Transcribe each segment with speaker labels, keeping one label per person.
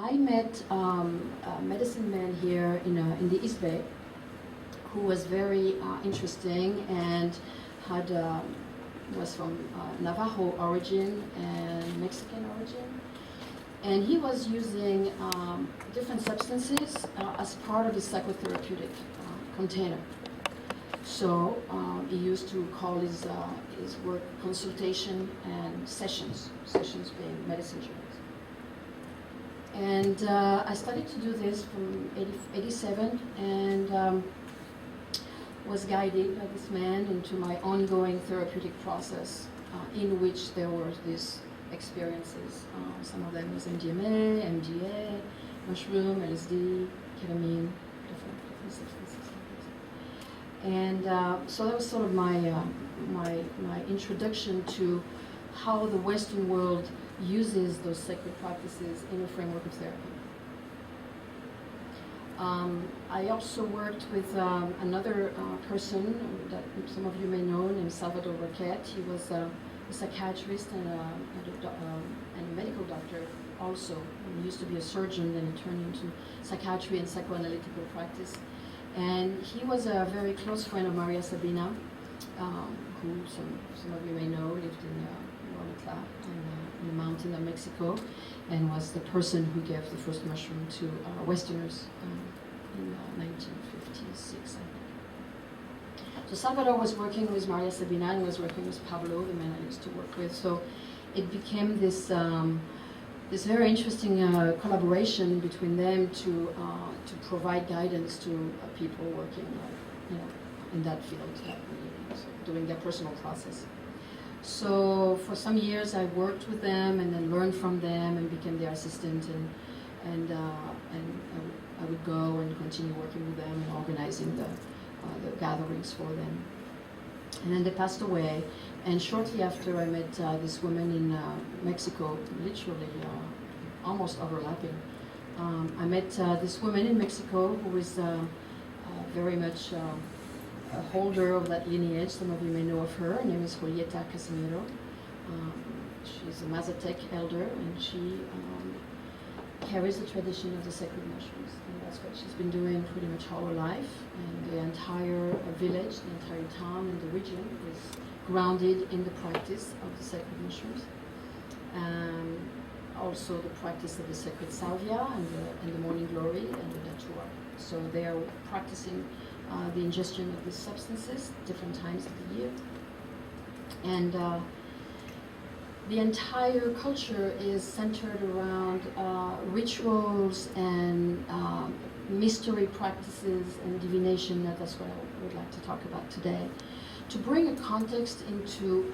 Speaker 1: I met a medicine man here in the East Bay who was very interesting and had was from Navajo origin and Mexican origin. And he was using different substances as part of his psychotherapeutic container. So he used to call his work consultation and sessions being medicine journeys. And I started to do this from 87 and was guided by this man into my ongoing therapeutic process in which there were these experiences. Some of them was MDMA, MDA, mushroom, LSD, ketamine, different substances. And so that was sort of my introduction to how the Western world uses those sacred practices in a framework of therapy. I also worked with another person that some of you may know named Salvador Roquette. He was a psychiatrist and a medical doctor also. He used to be a surgeon, then he turned into psychiatry and psychoanalytical practice. And he was a very close friend of Maria Sabina, who some of you may know lived in Huautla, in the mountain of Mexico, and was the person who gave the first mushroom to Westerners in 1956, I think. So Salvador was working with Maria Sabina and was working with Pablo, the man I used to work with. So it became this this very interesting collaboration between them to provide guidance to people working, in that field, doing their personal process. So for some years I worked with them and then learned from them and became their assistant, and I would go and continue working with them and organizing the gatherings for them. And then they passed away, and shortly after I met this woman in Mexico, literally almost overlapping. I met this woman in Mexico who was very much a holder of that lineage. Some of you may know of her. Her name is Julieta Casimiro. She's a Mazatec elder, and she carries the tradition of the sacred mushrooms. And that's what she's been doing pretty much all her life. And the entire village, the entire town and the region is grounded in the practice of the sacred mushrooms. Also the practice of the sacred salvia and the morning glory and the datura. So they are practicing the ingestion of these substances different times of the year. And the entire culture is centered around rituals and mystery practices and divination. That's what I would like to talk about today. To bring a context into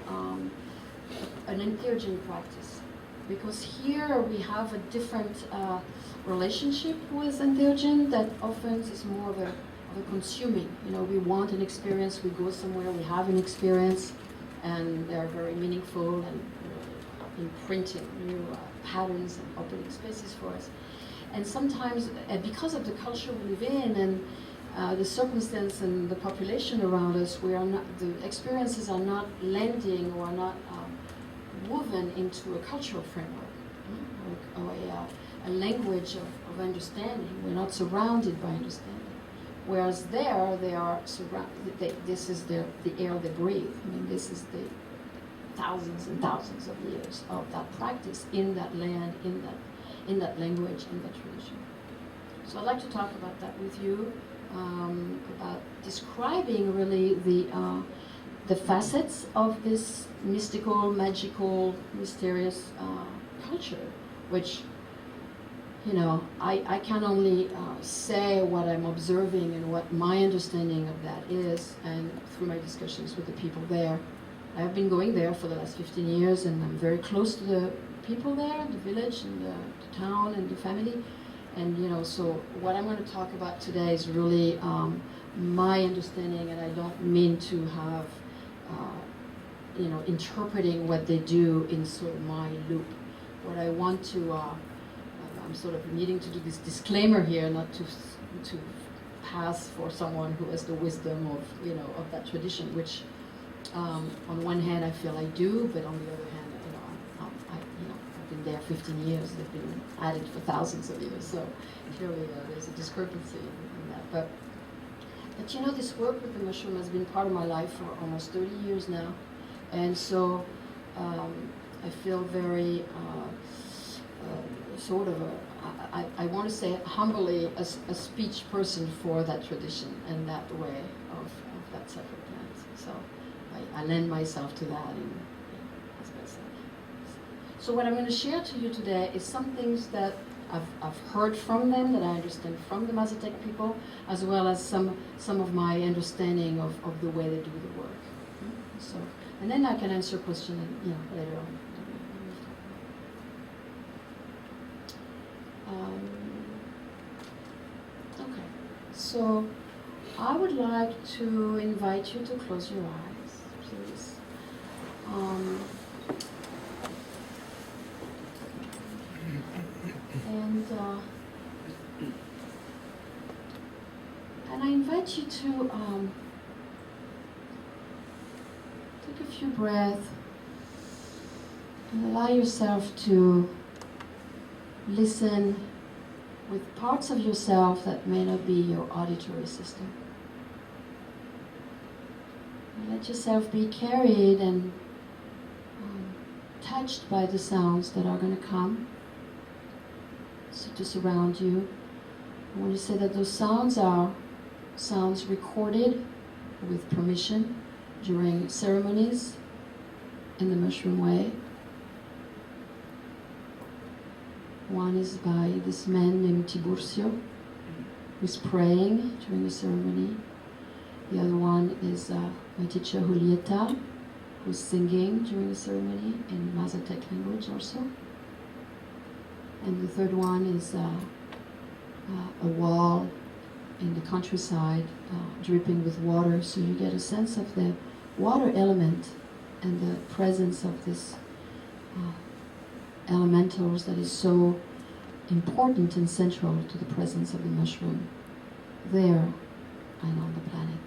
Speaker 1: an entheogen practice. Because here we have a different relationship with entheogen that often is more of a consuming. We want an experience, we go somewhere, we have an experience, and they're very meaningful and imprinting new patterns and opening spaces for us. And sometimes, because of the culture we live in and the circumstance and the population around us, the experiences are not lending or not woven into a cultural framework or a language of understanding. We're not surrounded by understanding. Whereas there, they are surrounded. This is the air they breathe. This is the thousands and thousands of years of that practice in that land, in that language, in that tradition. So I'd like to talk about that with you, about describing really the facets of this mystical, magical, mysterious culture, which, I can only say what I'm observing and what my understanding of that is, and through my discussions with the people there. I have been going there for the last 15 years, and I'm very close to the people there, the village and the town and the family. And, so what I'm going to talk about today is really my understanding, and I don't mean to have interpreting what they do in sort of my loop. What I want to, I'm sort of needing to do this disclaimer here, not to pass for someone who has the wisdom of that tradition, which on one hand I feel I do, but on the other hand, I've been there 15 years. They've been at it for thousands of years. So clearly there's a discrepancy in that. But you know, this work with the mushroom has been part of my life for almost 30 years now. And so I feel very sort of I want to say humbly a speech person for that tradition and that way of that sacred plant. So I lend myself to that as best I can. So what I'm going to share to you today is some things that I've heard from them, that I understand from the Mazatec people, as well as some of my understanding of the way they do the work. So, and then I can answer questions later on. Okay, so I would like to invite you to close your eyes, please. And I invite you to take a few breaths and allow yourself to listen with parts of yourself that may not be your auditory system. And let yourself be carried and touched by the sounds that are going to come to surround you. I want to say that those sounds are sounds recorded with permission during ceremonies in the mushroom way. One is by this man named Tiburcio, who's praying during the ceremony. The other one is my teacher Julieta, who's singing during the ceremony in Mazatec language also. And the third one is a wall in the countryside dripping with water, so you get a sense of the water element and the presence of this elementals that is so important and central to the presence of the mushroom there and on the planet.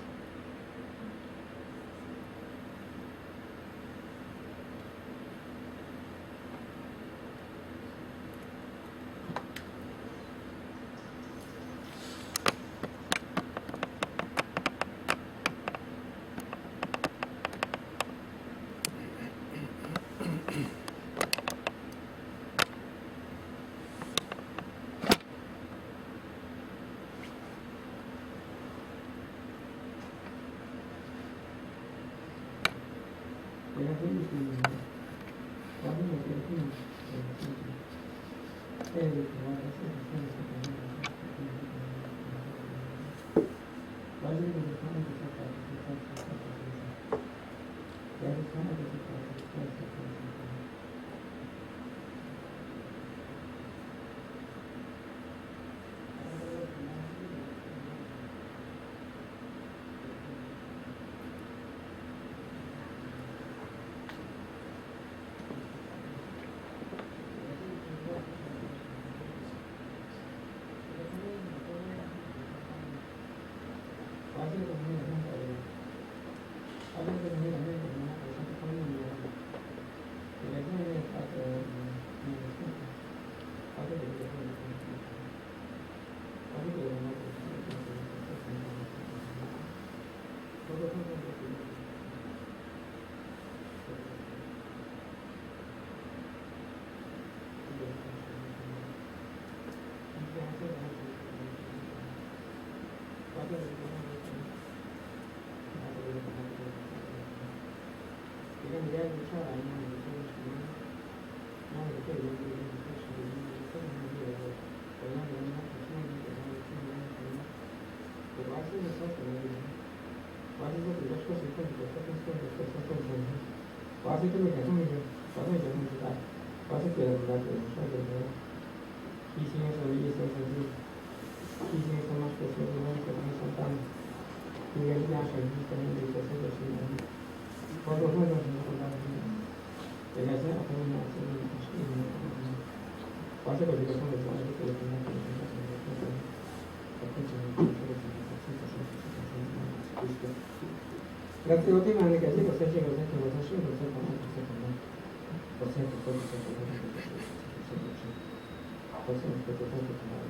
Speaker 2: Grazie ultimamente che 그렇죠. 벌써 그것도 생각해봐야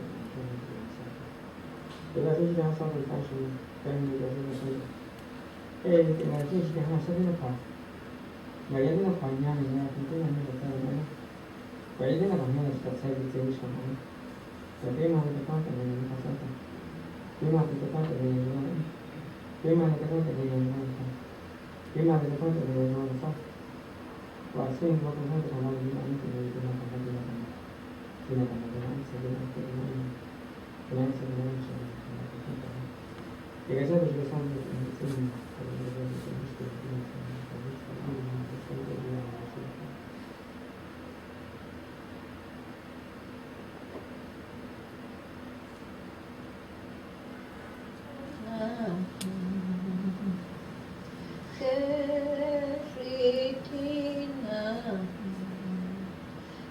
Speaker 2: 내가 솔직히 항상 다시 그런 얘기를 해서 내가 솔직히 하나 써주는 거 예를 들어 관념이 내가 궁금한 게 있다면 예를 들어 관념을 자세히 들으시면 게임하는 데 빠져 내는 거 써서 게임하는 데 빠져 내는 거 게임하는 데 빠져 내는 거 게임하는 데 빠져 내는 거 써 và xuyên qua công tác của nó như anh thì người ta còn đang làm thì là còn đang sẽ đi ăn cái này cái này sẽ đi ăn thì cái đó thì xong thì mình sẽ mình phải đi ra thì mình sẽ đi ra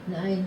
Speaker 3: này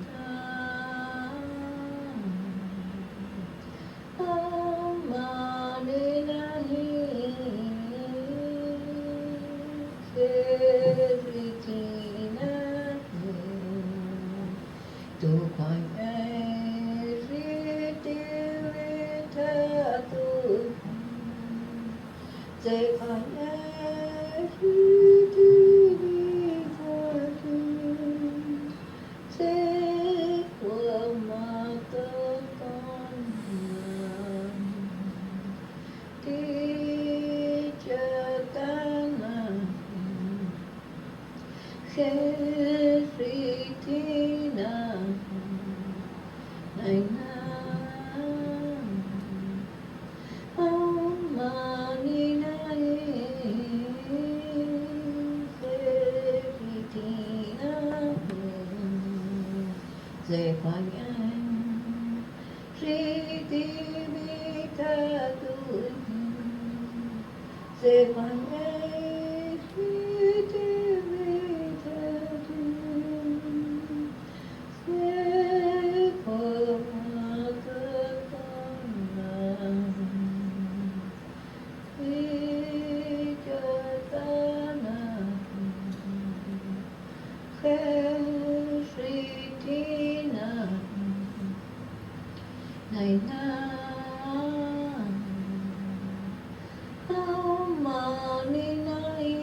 Speaker 3: mà đi na hi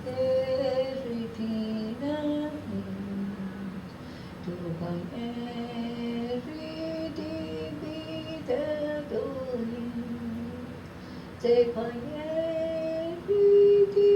Speaker 3: ke ri na tu quan ai ri ti ta tu te quan ai ri ti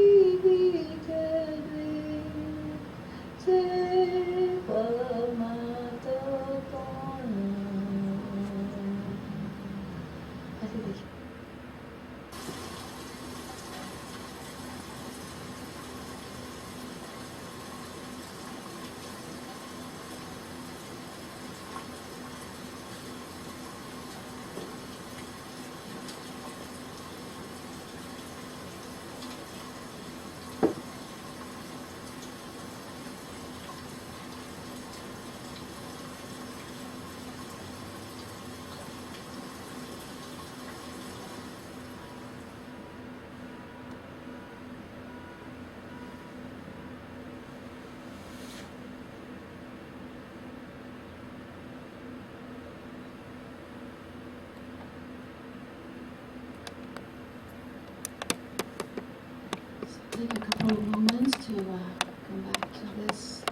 Speaker 1: Take a couple of moments to come back to this.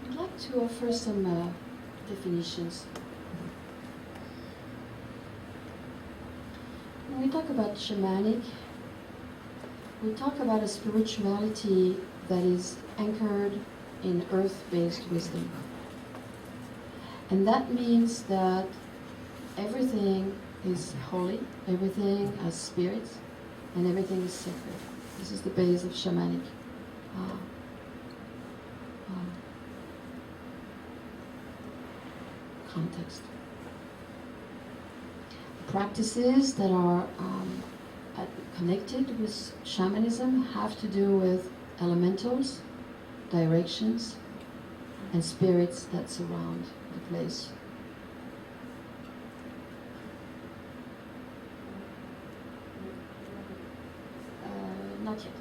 Speaker 1: I'd like to offer some definitions. When we talk about shamanic, we talk about a spirituality that is anchored in earth-based wisdom. And that means that everything is holy, everything has spirit, and everything is sacred. This is the base of shamanic context. Practices that are connected with shamanism have to do with elementals, directions, and spirits that surround the place. Not yet.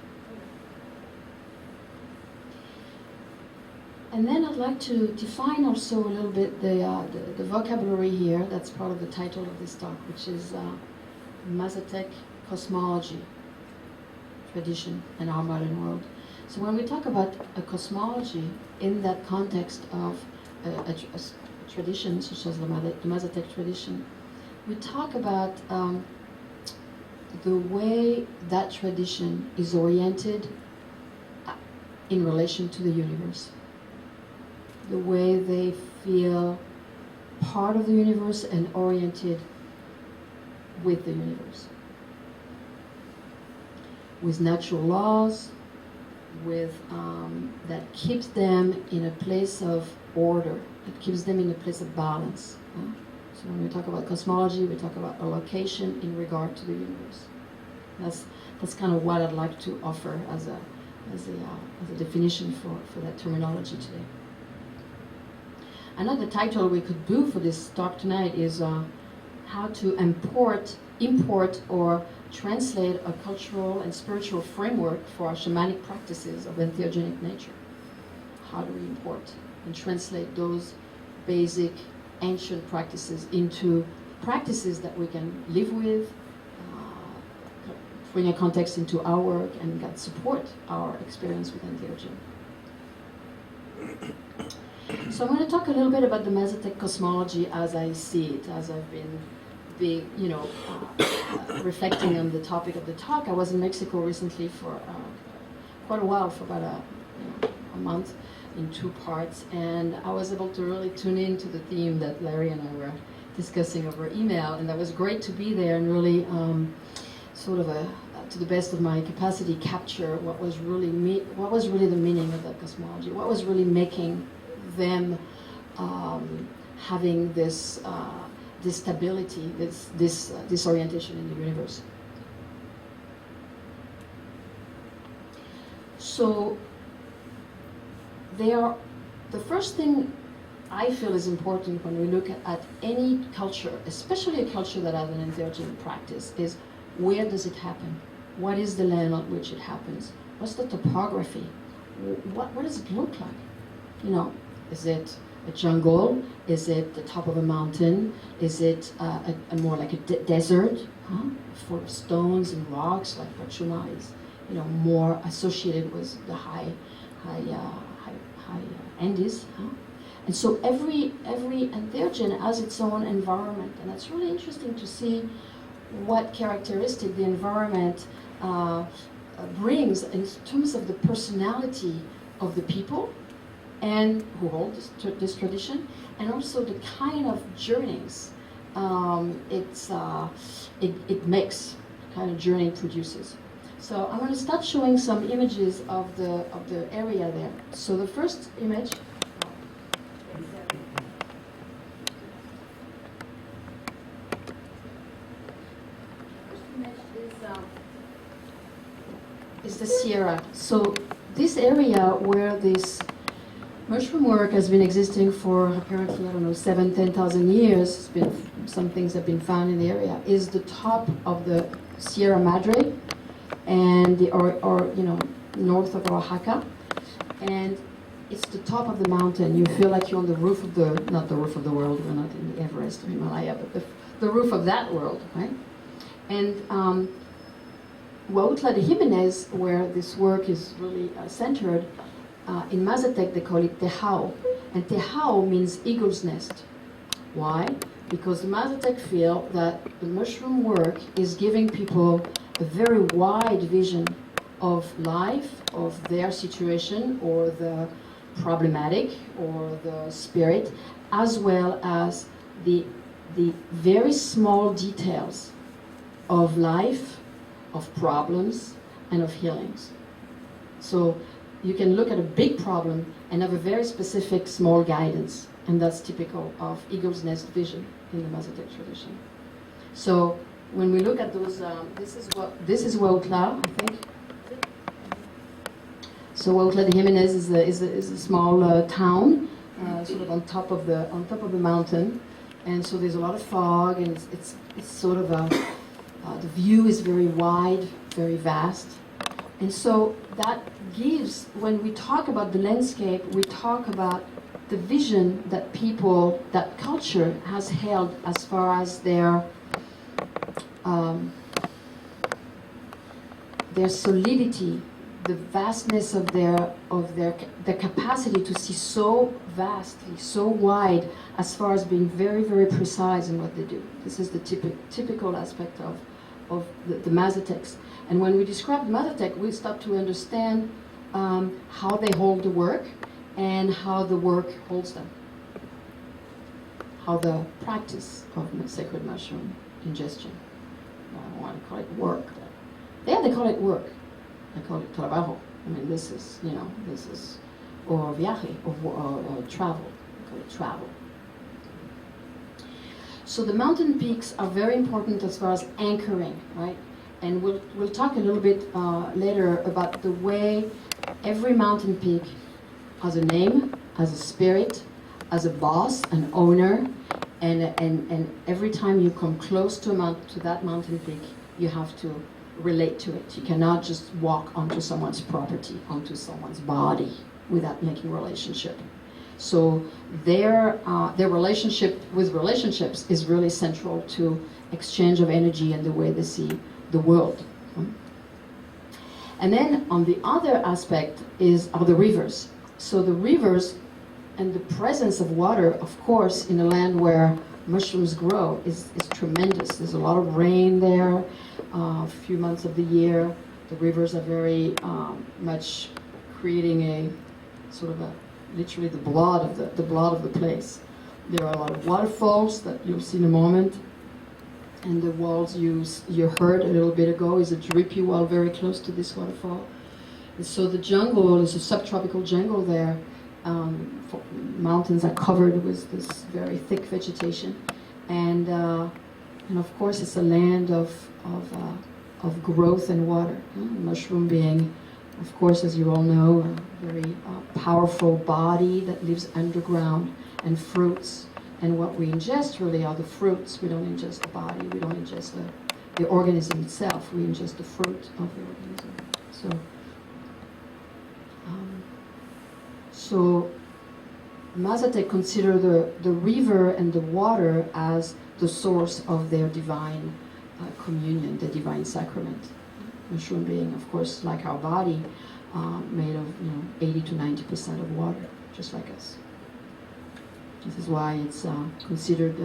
Speaker 1: And then I'd like to define also a little bit the vocabulary here. That's part of the title of this talk, which is Mazatec Cosmology, Tradition, and Our Modern World. So when we talk about a cosmology in that context of a tradition, such as the Mazatec tradition, we talk about the way that tradition is oriented in relation to the universe. The way they feel part of the universe and oriented with the universe. With natural laws, with that keeps them in a place of order. It keeps them in a place of balance. So when we talk about cosmology, we talk about a location in regard to the universe. That's kind of what I'd like to offer as a definition for that terminology today. Another title we could do for this talk tonight is how to import or translate a cultural and spiritual framework for our shamanic practices of entheogenic nature. How do we import and translate those basic ancient practices into practices that we can live with, bring a context into our work, and that support our experience with entheogen. So I'm going to talk a little bit about the Mazatec cosmology as I see it, as I've been reflecting on the topic of the talk. I was in Mexico recently for quite a while, for about a month, in 2 parts, and I was able to really tune into the theme that Larry and I were discussing over email, and that was great to be there and really to the best of my capacity, capture what was really the meaning of that cosmology, what was really making them having this stability, this orientation in the universe. So the first thing I feel is important when we look at any culture, especially a culture that has an entheogen practice, is where does it happen? What is the land on which it happens? What's the topography? What does it look like? Is it a jungle? Is it the top of a mountain? Is it a more like a desert, full of stones and rocks, like Pachuma is, more associated with the high Andes? And so every entheogen has its own environment, and it's really interesting to see what characteristic the environment brings in terms of the personality of the people and who hold this tradition, and also the kind of journeys it makes, the kind of journey it produces. So I'm going to start showing some images of the area there. So the first image is the Sierra. So this area where this mushroom work has been existing for apparently, 7,000-10,000 years, it's been, some things have been found in the area, is the top of the Sierra Madre and north of Oaxaca, and it's the top of the mountain. You feel like you're on the roof of not the roof of the world, we're not in the Everest or Himalaya, but the roof of that world, right? And Huautla de Jimenez, where this work is really centered, in Mazatec they call it Tejao, and Tejao means eagle's nest. Why? Because the Mazatec feel that the mushroom work is giving people a very wide vision of life, of their situation, or the problematic, or the spirit, as well as the very small details of life, of problems, and of healings. So you can look at a big problem and have a very specific small guidance, and that's typical of eagle's nest vision in the Mazatec tradition. So when we look at those, this is Huautla, I think. So Huautla de Jimenez is a small town sort of on top of the mountain, and so there's a lot of fog, and it's sort of the view is very wide, very vast, and so that gives, when we talk about the landscape, we talk about the vision that people, that culture has held as far as their solidity, the vastness of their capacity to see so vastly, so wide, as far as being very, very precise in what they do. This is the typical aspect of the Mazatecs. And when we describe the Mazatec, we start to understand how they hold the work and how the work holds them. How the practice of sacred mushroom ingestion. I don't want to call it work. They call it work. They call it trabajo. I mean, this is, or viaje, or travel. They call it travel. So the mountain peaks are very important as far as anchoring, right? And we'll talk a little bit later about the way every mountain peak has a name, has a spirit, has a boss, an owner, and every time you come close to that mountain peak, you have to relate to it. You cannot just walk onto someone's property, onto someone's body, without making relationship. So their relationship with relationships is really central to exchange of energy and the way they see the world. And then on the other aspect are the rivers. So the rivers and the presence of water, of course, in a land where mushrooms grow is tremendous. There's a lot of rain there, a few months of the year. The rivers are very much creating a sort of literally the blood of the place. There are a lot of waterfalls that you'll see in a moment. And the walls you heard a little bit ago is a drippy wall very close to this waterfall. And so the jungle is a subtropical jungle there. Mountains are covered with this very thick vegetation, and of course it's a land of growth and water. Mushroom being, of course, as you all know, a very powerful body that lives underground, and fruits. And what we ingest really are the fruits. We don't ingest the body. We don't ingest the organism itself. We ingest the fruit of the organism. So Mazatec consider the river and the water as the source of their divine communion, the divine sacrament. Mushroom being, of course, like our body, made of 80 to 90% of water, just like us. This is why it's considered,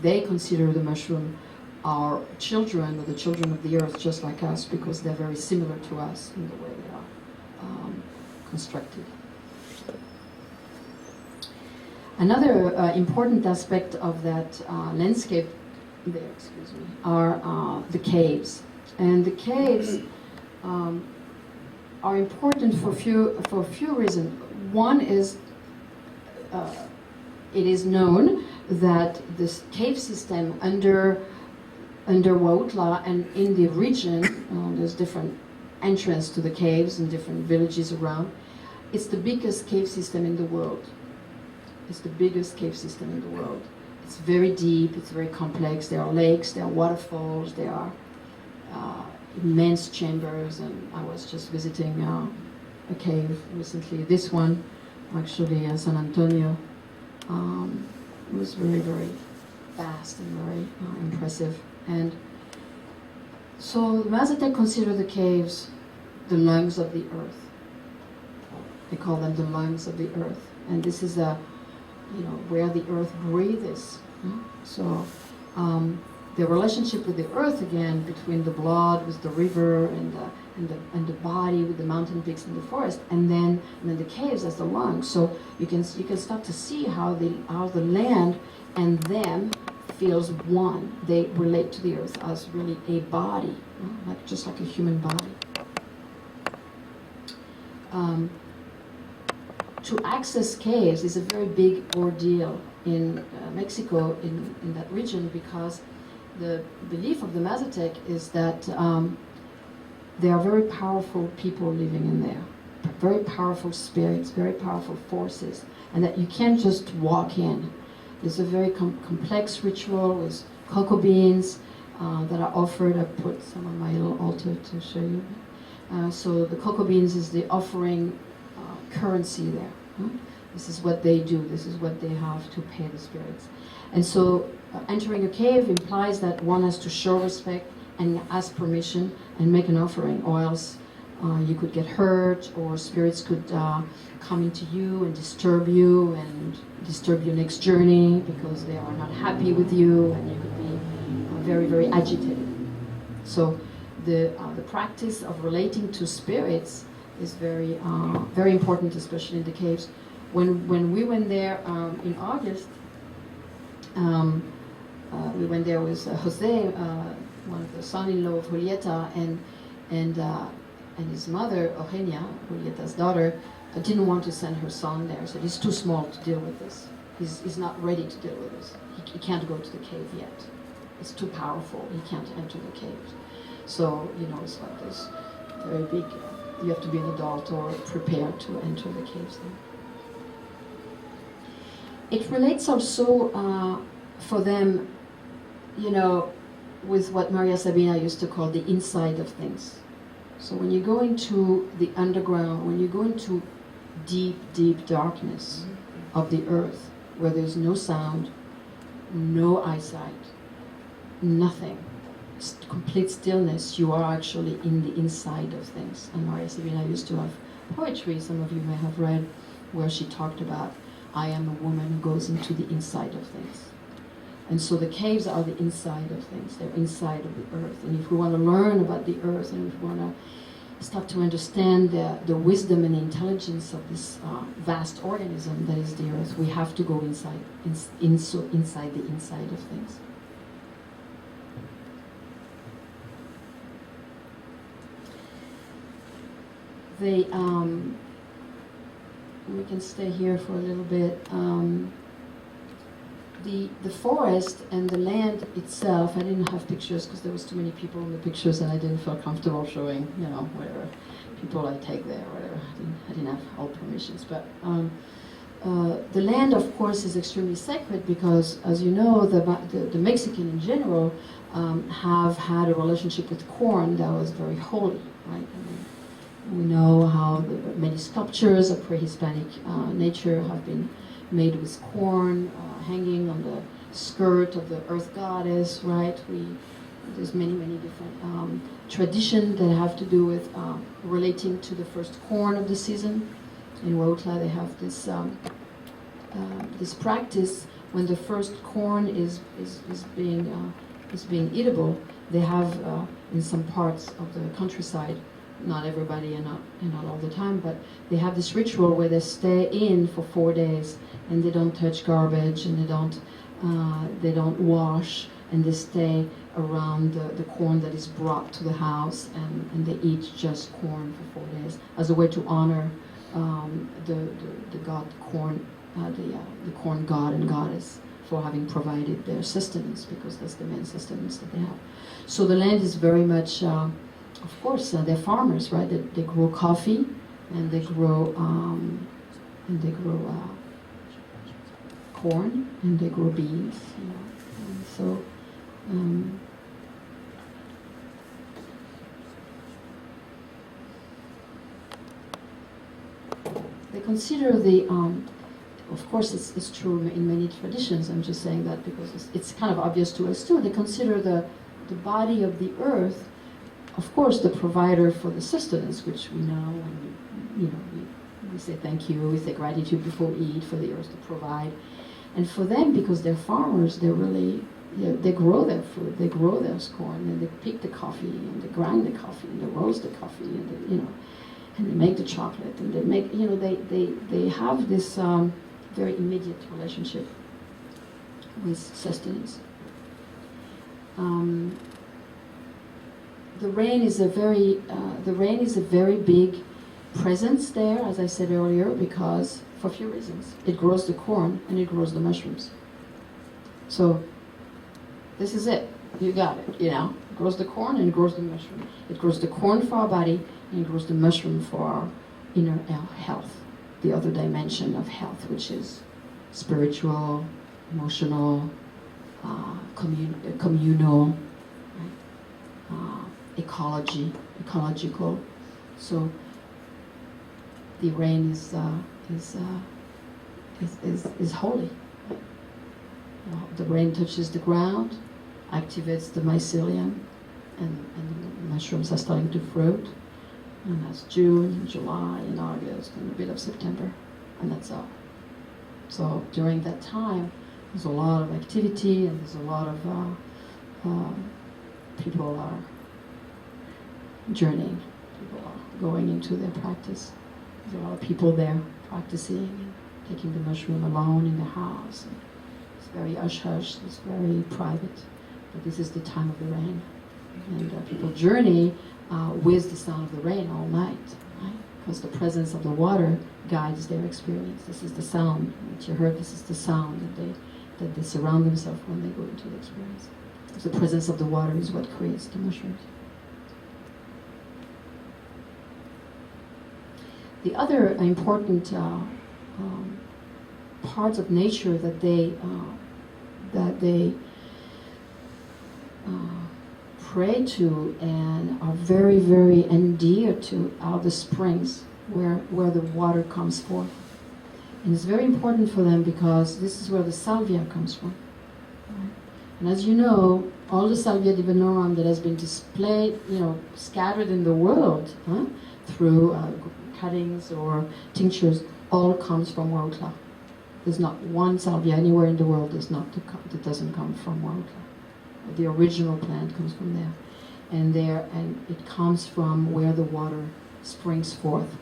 Speaker 1: they consider the mushroom our children, or the children of the earth, just like us, because they're very similar to us in the way they are constructed. Another important aspect of that landscape there, are the caves. And the caves are important for a few reasons. One is it is known that this cave system under Huautla and in the region, there's different entrance to the caves in different villages around. It's the biggest cave system in the world. It's the biggest cave system in the world. It's very deep, it's very complex. There are lakes, there are waterfalls, there are immense chambers, and I was just visiting a cave recently. This one, actually, in San Antonio, it was very, very vast and very impressive. And so the Mazatec consider the caves the lungs of the earth. They call them the lungs of the earth. And this is where the earth breathes. So the relationship with the earth, again, between the blood with the river and the body with the mountain peaks and the forest, and then the caves as the lungs. So you can start to see how the land and them feels one. They relate to the earth as really a body, just like a human body. To access caves is a very big ordeal in Mexico, in that region, because the belief of the Mazatec is that there are very powerful people living in there. very powerful spirits, very powerful forces, and that you can't just walk in. There's a very complex ritual with cocoa beans that are offered. I put some on my little altar to show you. So the cocoa beans is the offering currency there. This is what they do. This is what they have to pay the spirits. And so entering a cave implies that one has to show respect and ask permission and make an offering, or else you could get hurt, or spirits could come into you and disturb your next journey because they are not happy with you, and you could be very, very agitated. So the practice of relating to spirits is very, very important, especially in the caves. When we went there in August, we went there with Jose, one of the son-in-law of Julieta, and his mother, Eugenia, Julieta's daughter, didn't want to send her son there. Said he's too small to deal with this. He's not ready to deal with this. He can't go to the cave yet. It's too powerful. He can't enter the cave. So, it's like this very big, you have to be an adult or prepared to enter the caves there. It relates also for them, with what Maria Sabina used to call the inside of things. So when you go into the underground, when you go into deep, deep darkness of the earth, where there's no sound, no eyesight, nothing, complete stillness, you are actually in the inside of things. And Maria Sabina used to have poetry, some of you may have read, where she talked about, I am a woman who goes into the inside of things. And so the caves are the inside of things. They're inside of the earth. And if we want to learn about the earth, and if we want to start to understand the wisdom and the intelligence of this vast organism that is the earth, we have to go inside the inside of things. We can stay here for a little bit. The forest and the land itself, I didn't have pictures because there was too many people in the pictures and I didn't feel comfortable showing, whatever people I take there, whatever. I didn't have all permissions. But the land, of course, is extremely sacred because, as you know, the Mexican in general have had a relationship with corn that was very holy, right? We know how many sculptures of pre-Hispanic nature have been made with corn, hanging on the skirt of the earth goddess, right? There's many, many different traditions that have to do with relating to the first corn of the season. In Huautla, they have this this practice when the first corn is being eatable. They have in some parts of the countryside, not everybody and not all the time, but they have this ritual where they stay in for 4 days and they don't touch garbage and they don't wash, and they stay around the corn that is brought to the house, and they eat just corn for 4 days as a way to honor the god corn, the corn god and goddess, for having provided their sustenance, because that's the main sustenance that they have. So the land is very much, of course, they're farmers, right? They grow coffee, and they grow corn, and they grow beans, And so they consider of course it's true in many traditions, I'm just saying that because it's kind of obvious to us too, they consider the body of the earth, of course, the provider for the sustenance, which we know, and we say thank you, we say gratitude before we eat for the earth to provide. And for them, because they're farmers, they're really, they grow their food, they grow their corn, and they pick the coffee, and they grind the coffee, and they roast the coffee, and they, and they make the chocolate, and they make, they have this very immediate relationship with sustenance. The rain is a very big presence there, as I said earlier, because for a few reasons. It grows the corn and it grows the mushrooms. So this is it. You got it, It grows the corn and it grows the mushroom. It grows the corn for our body and it grows the mushroom for inner health, the other dimension of health, which is spiritual, emotional, communal, right? Ecological. So the rain is holy. The rain touches the ground, activates the mycelium, and the mushrooms are starting to fruit. And that's June, July, and August, and a bit of September, and that's all. So during that time, there's a lot of activity, and there's a lot of people are journeying. People are going into their practice. There's a lot of people there practicing and taking the mushroom alone in the house. And it's very hush-hush, it's very private, but this is the time of the rain. And people journey with the sound of the rain all night, right? Because the presence of the water guides their experience. This is the sound that you heard. This is the sound that they surround themselves when they go into the experience. So the presence of the water is what creates the mushrooms. The other important parts of nature that they pray to and are very, very endeared to are the springs where the water comes forth. And it's very important for them because this is where the salvia comes from. Right? And as you know, all the salvia divinorum that has been displayed, scattered in the world through cuttings or tinctures, all comes from Huautla. There's not one salvia anywhere in the world that doesn't come from Huautla. The original plant comes from there. And it comes from where the water springs forth.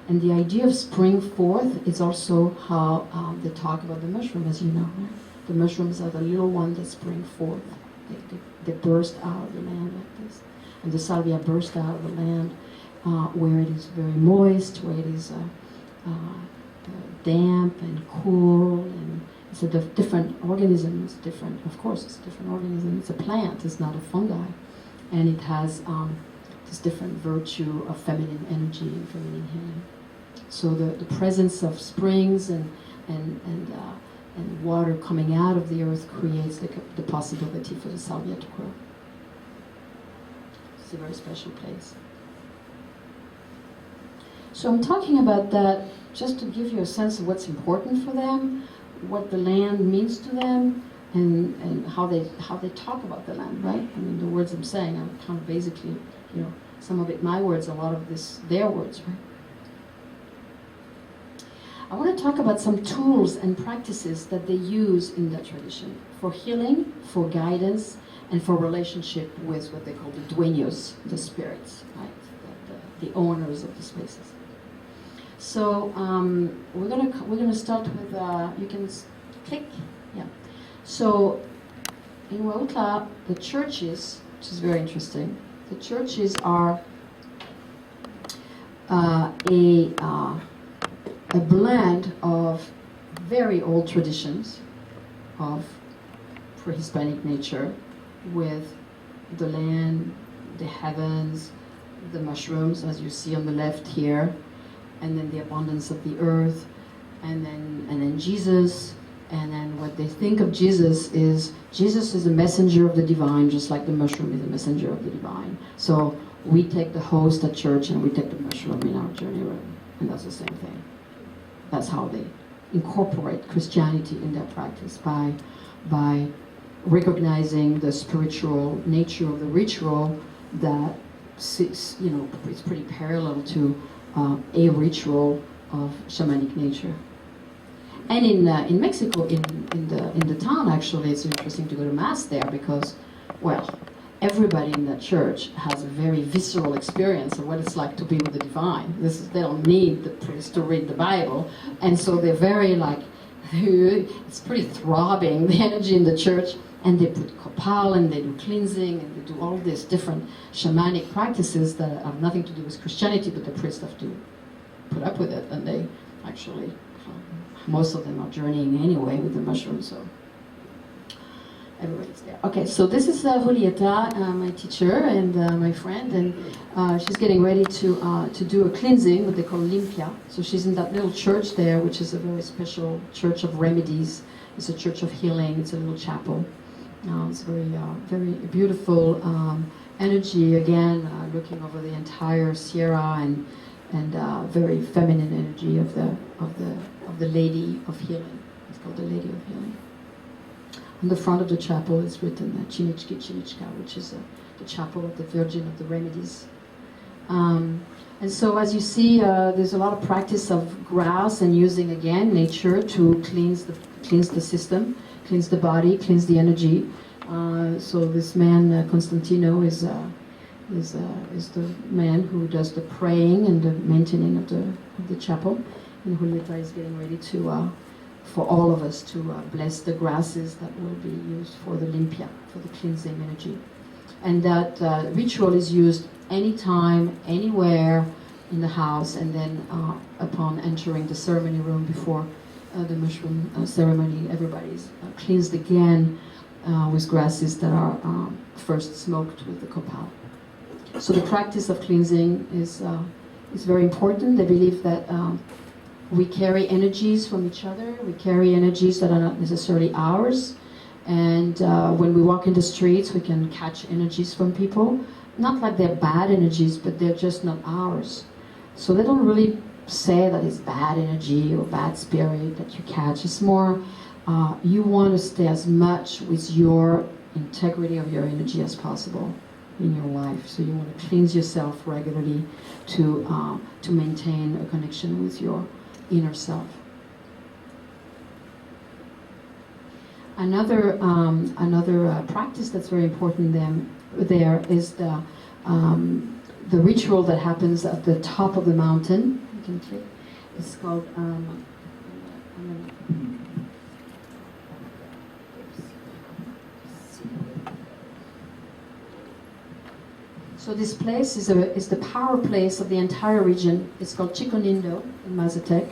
Speaker 1: And the idea of spring forth is also how they talk about the mushroom, as you know. Right? The mushrooms are the little ones that spring forth. They burst out of the land like this. And the salvia burst out of the land where it is very moist, where it is damp and cool, and it's a different organism. It's different, of course, it's a different organism. It's a plant, it's not a fungi. And it has this different virtue of feminine energy and feminine healing. So the presence of springs and water coming out of the earth creates the possibility for the salvia to grow. It's a very special place. So I'm talking about that just to give you a sense of what's important for them, what the land means to them, and how they talk about the land, right? I mean, the words I'm saying are kind of basically, some of it my words, a lot of this their words, right? I want to talk about some tools and practices that they use in that tradition for healing, for guidance, and for relationship with what they call the dueños, the spirits, right? The owners of the spaces. So we're gonna start with you can click, yeah. So in Huautla, the churches, which is very interesting, the churches are a blend of very old traditions of pre-Hispanic nature with the land, the heavens, the mushrooms, as you see on the left here, and then the abundance of the earth, and then Jesus, and then what they think of Jesus is a messenger of the divine, just like the mushroom is a messenger of the divine. So we take the host at church and we take the mushroom in our journey room, and that's the same thing. That's how they incorporate Christianity in their practice by recognizing the spiritual nature of the ritual that is pretty parallel to a ritual of shamanic nature. And in Mexico, in the town, actually, it's interesting to go to mass there because, well, everybody in that church has a very visceral experience of what it's like to be with the divine. They don't need the priest to read the Bible, and so they're very it's pretty throbbing, the energy in the church. And they put copal, and they do cleansing, and they do all these different shamanic practices that have nothing to do with Christianity, but the priests have to put up with it, and they actually, most of them are journeying anyway with the mushrooms. So, Everybody's there. Okay, so this is Julieta, my teacher and my friend, and she's getting ready to do a cleansing, what they call limpia. So she's in that little church there, which is a very special church of remedies. It's a church of healing. It's a little chapel. It's very beautiful energy. Again, looking over the entire Sierra and very feminine energy of the Lady of Healing. It's called the Lady of Healing. On the front of the chapel is written Chinichki Chinichka, which is the chapel of the Virgin of the Remedies. And so as you see, there's a lot of practice of grass and using, again, nature to cleanse the system, cleanse the body, cleanse the energy. So this man, Constantino, is the man who does the praying and the maintaining of the chapel. And Julieta is getting ready to for all of us to bless the grasses that will be used for the limpia, for the cleansing energy. And that ritual is used anytime, anywhere in the house, and then upon entering the ceremony room before the mushroom ceremony, everybody's cleansed again with grasses that are first smoked with the copal. So the practice of cleansing is very important. They believe that we carry energies from each other. We carry energies that are not necessarily ours. And when we walk in the streets, we can catch energies from people. Not like they're bad energies, but they're just not ours. So they don't really say that it's bad energy or bad spirit that you catch. It's more, you want to stay as much with your integrity of your energy as possible in your life. So you want to cleanse yourself regularly to maintain a connection with your inner self. Another practice that's very important there is the ritual that happens at the top of the mountain. You can click. It's called. So this place is the power place of the entire region. It's called Chiconindo in Mazatec.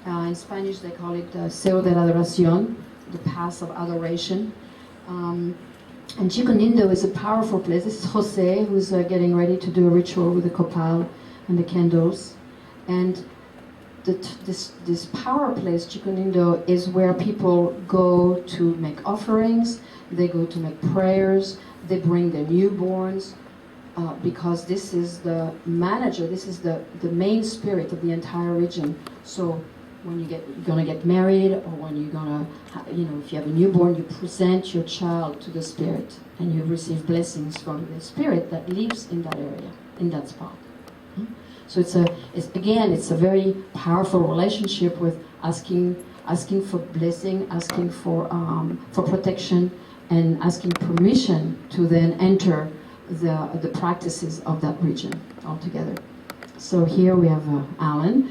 Speaker 1: In Spanish they call it Seo de la Adoración, the path of adoration. And Chiconindo is a powerful place. This is Jose, who's getting ready to do a ritual with the copal and the candles. And this power place, Chiconindo, is where people go to make offerings, they go to make prayers, they bring their newborns, because this is the manager, this is the main spirit of the entire region. So when you're gonna get married, or when you're gonna, if you have a newborn, you present your child to the spirit, and you receive blessings from the spirit that lives in that area, in that spot. So it's a very powerful relationship with asking for blessing, asking for protection, and asking permission to then enter the practices of that region altogether. So here we have Alan.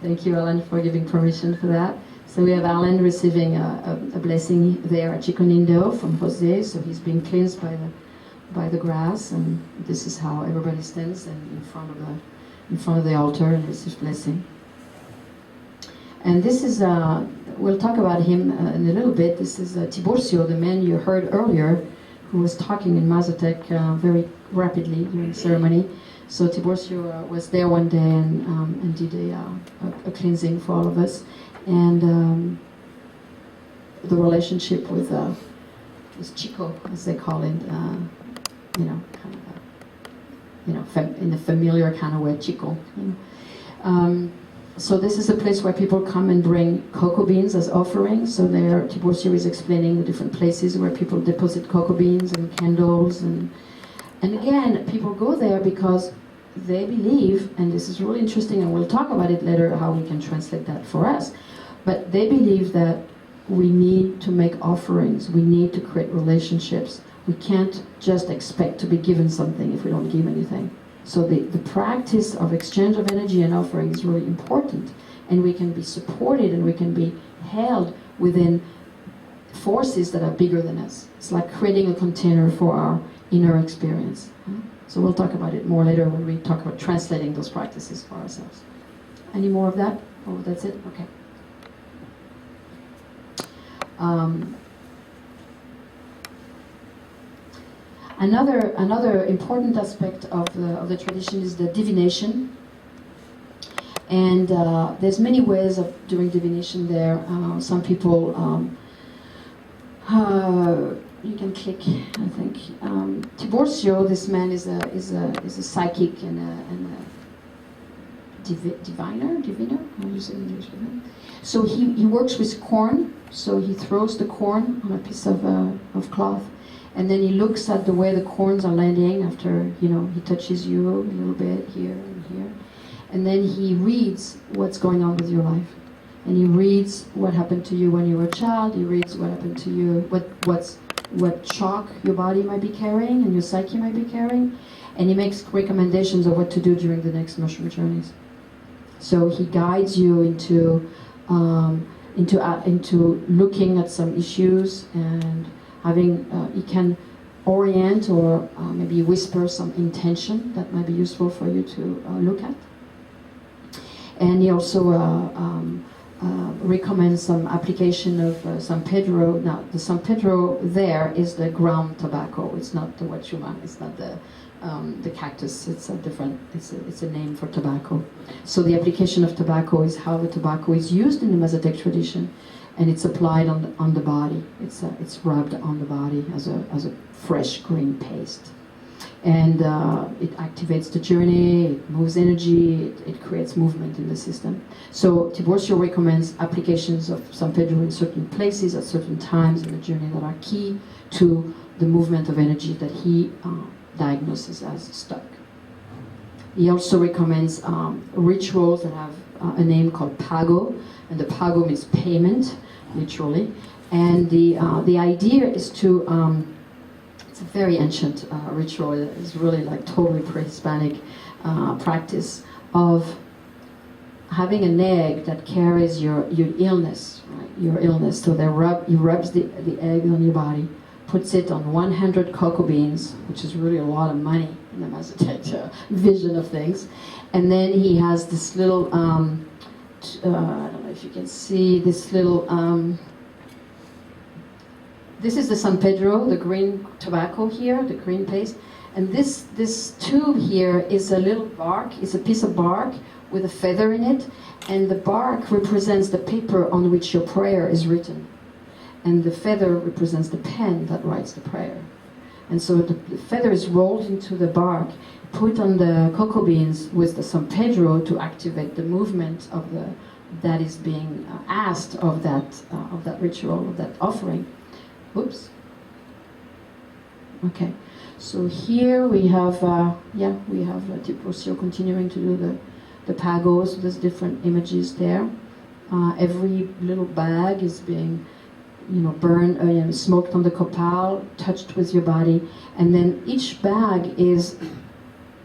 Speaker 1: Thank you, Alan, for giving permission for that. So we have Alan receiving a blessing there at Chiconindo from Jose. So he's being cleansed by the grass, and this is how everybody stands in front of the altar and receives blessing. And this is we'll talk about him in a little bit. This is Tiburcio, the man you heard earlier, who was talking in Mazatec very rapidly during the ceremony. So Tiburcio was there one day and did a cleansing for all of us. And the relationship with Chico, as they call it, in a familiar kind of way, Chico. So this is a place where people come and bring cocoa beans as offerings. So there, Tiburcio is explaining the different places where people deposit cocoa beans and candles. And again, people go there because they believe, and this is really interesting, and we'll talk about it later, how we can translate that for us. But they believe that we need to make offerings. We need to create relationships. We can't just expect to be given something if we don't give anything. So the practice of exchange of energy and offering is really important, and we can be supported and we can be held within forces that are bigger than us. It's like creating a container for our inner experience. So we'll talk about it more later when we talk about translating those practices for ourselves. Any more of that? Oh, that's it? Okay. Another important aspect of the tradition is the divination. And there's many ways of doing divination there. Some people, you can click, I think. Tiburcio, this man is a psychic and a diviner. How do you say in English? So he works with corn. So he throws the corn on a piece of cloth, and then he looks at the way the corns are landing after, he touches you a little bit here and here. And then he reads what's going on with your life. And he reads what happened to you when you were a child. He reads what happened to you, what shock your body might be carrying and your psyche might be carrying. And he makes recommendations of what to do during the next mushroom journeys. So he guides you into looking at some issues, and he can orient or maybe whisper some intention that might be useful for you to look at. And he also recommends some application of San Pedro. Now, the San Pedro there is the ground tobacco. It's not the huachuma. It's not the cactus. It's a different. It's a name for tobacco. So the application of tobacco is how the tobacco is used in the Mazatec tradition, and it's applied on the body. It's rubbed on the body as a fresh green paste. And it activates the journey, it moves energy, it creates movement in the system. So Tiburcio recommends applications of San Pedro in certain places at certain times in the journey that are key to the movement of energy that he diagnoses as stuck. He also recommends rituals that have a name called pago, and the pago means payment, literally. And the idea is to it's a very ancient ritual. It's really like totally pre-Hispanic practice of having an egg that carries your illness, right? Your illness. So he rubs the egg on your body, puts it on 100 cocoa beans, which is really a lot of money in the Mazatec vision of things. And then he has this little, I don't know if you can see, this little, this is the San Pedro, the green tobacco here, the green paste. And this tube here is a little bark, it's a piece of bark with a feather in it. And the bark represents the paper on which your prayer is written. And the feather represents the pen that writes the prayer. And so the feather is rolled into the bark, put on the cocoa beans with the San Pedro to activate the movement of that is being asked of that ritual, of that offering. Oops. Okay. So here we have, Tiburcio continuing to do the pagos. So there's different images there. Every little bag is being, burned, smoked on the copal, touched with your body, and then each bag is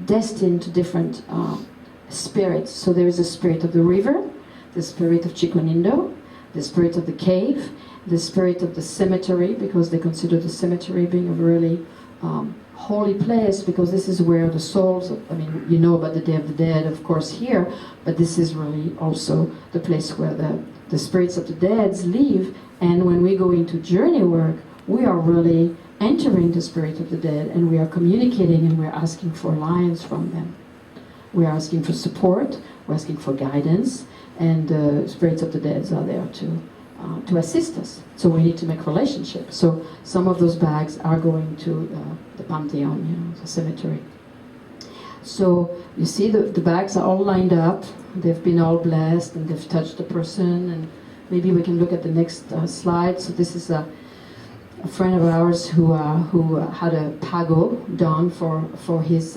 Speaker 1: destined to different spirits. So there is a spirit of the river, the spirit of Chiconindo, the spirit of the cave, the spirit of the cemetery, because they consider the cemetery being a really holy place, because this is where the souls, about the Day of the Dead, of course, here, but this is really also the place where the spirits of the dead live. And when we go into journey work, we are really entering the spirit of the dead, and we are communicating, and we're asking for alliance from them. We're asking for support, we're asking for guidance, and the spirits of the dead are there to assist us. So we need to make relationships. So some of those bags are going to the Pantheon, the cemetery. So you see the bags are all lined up. They've been all blessed, and they've touched the person. And maybe we can look at the next slide. So this is a friend of ours who had a pago done for his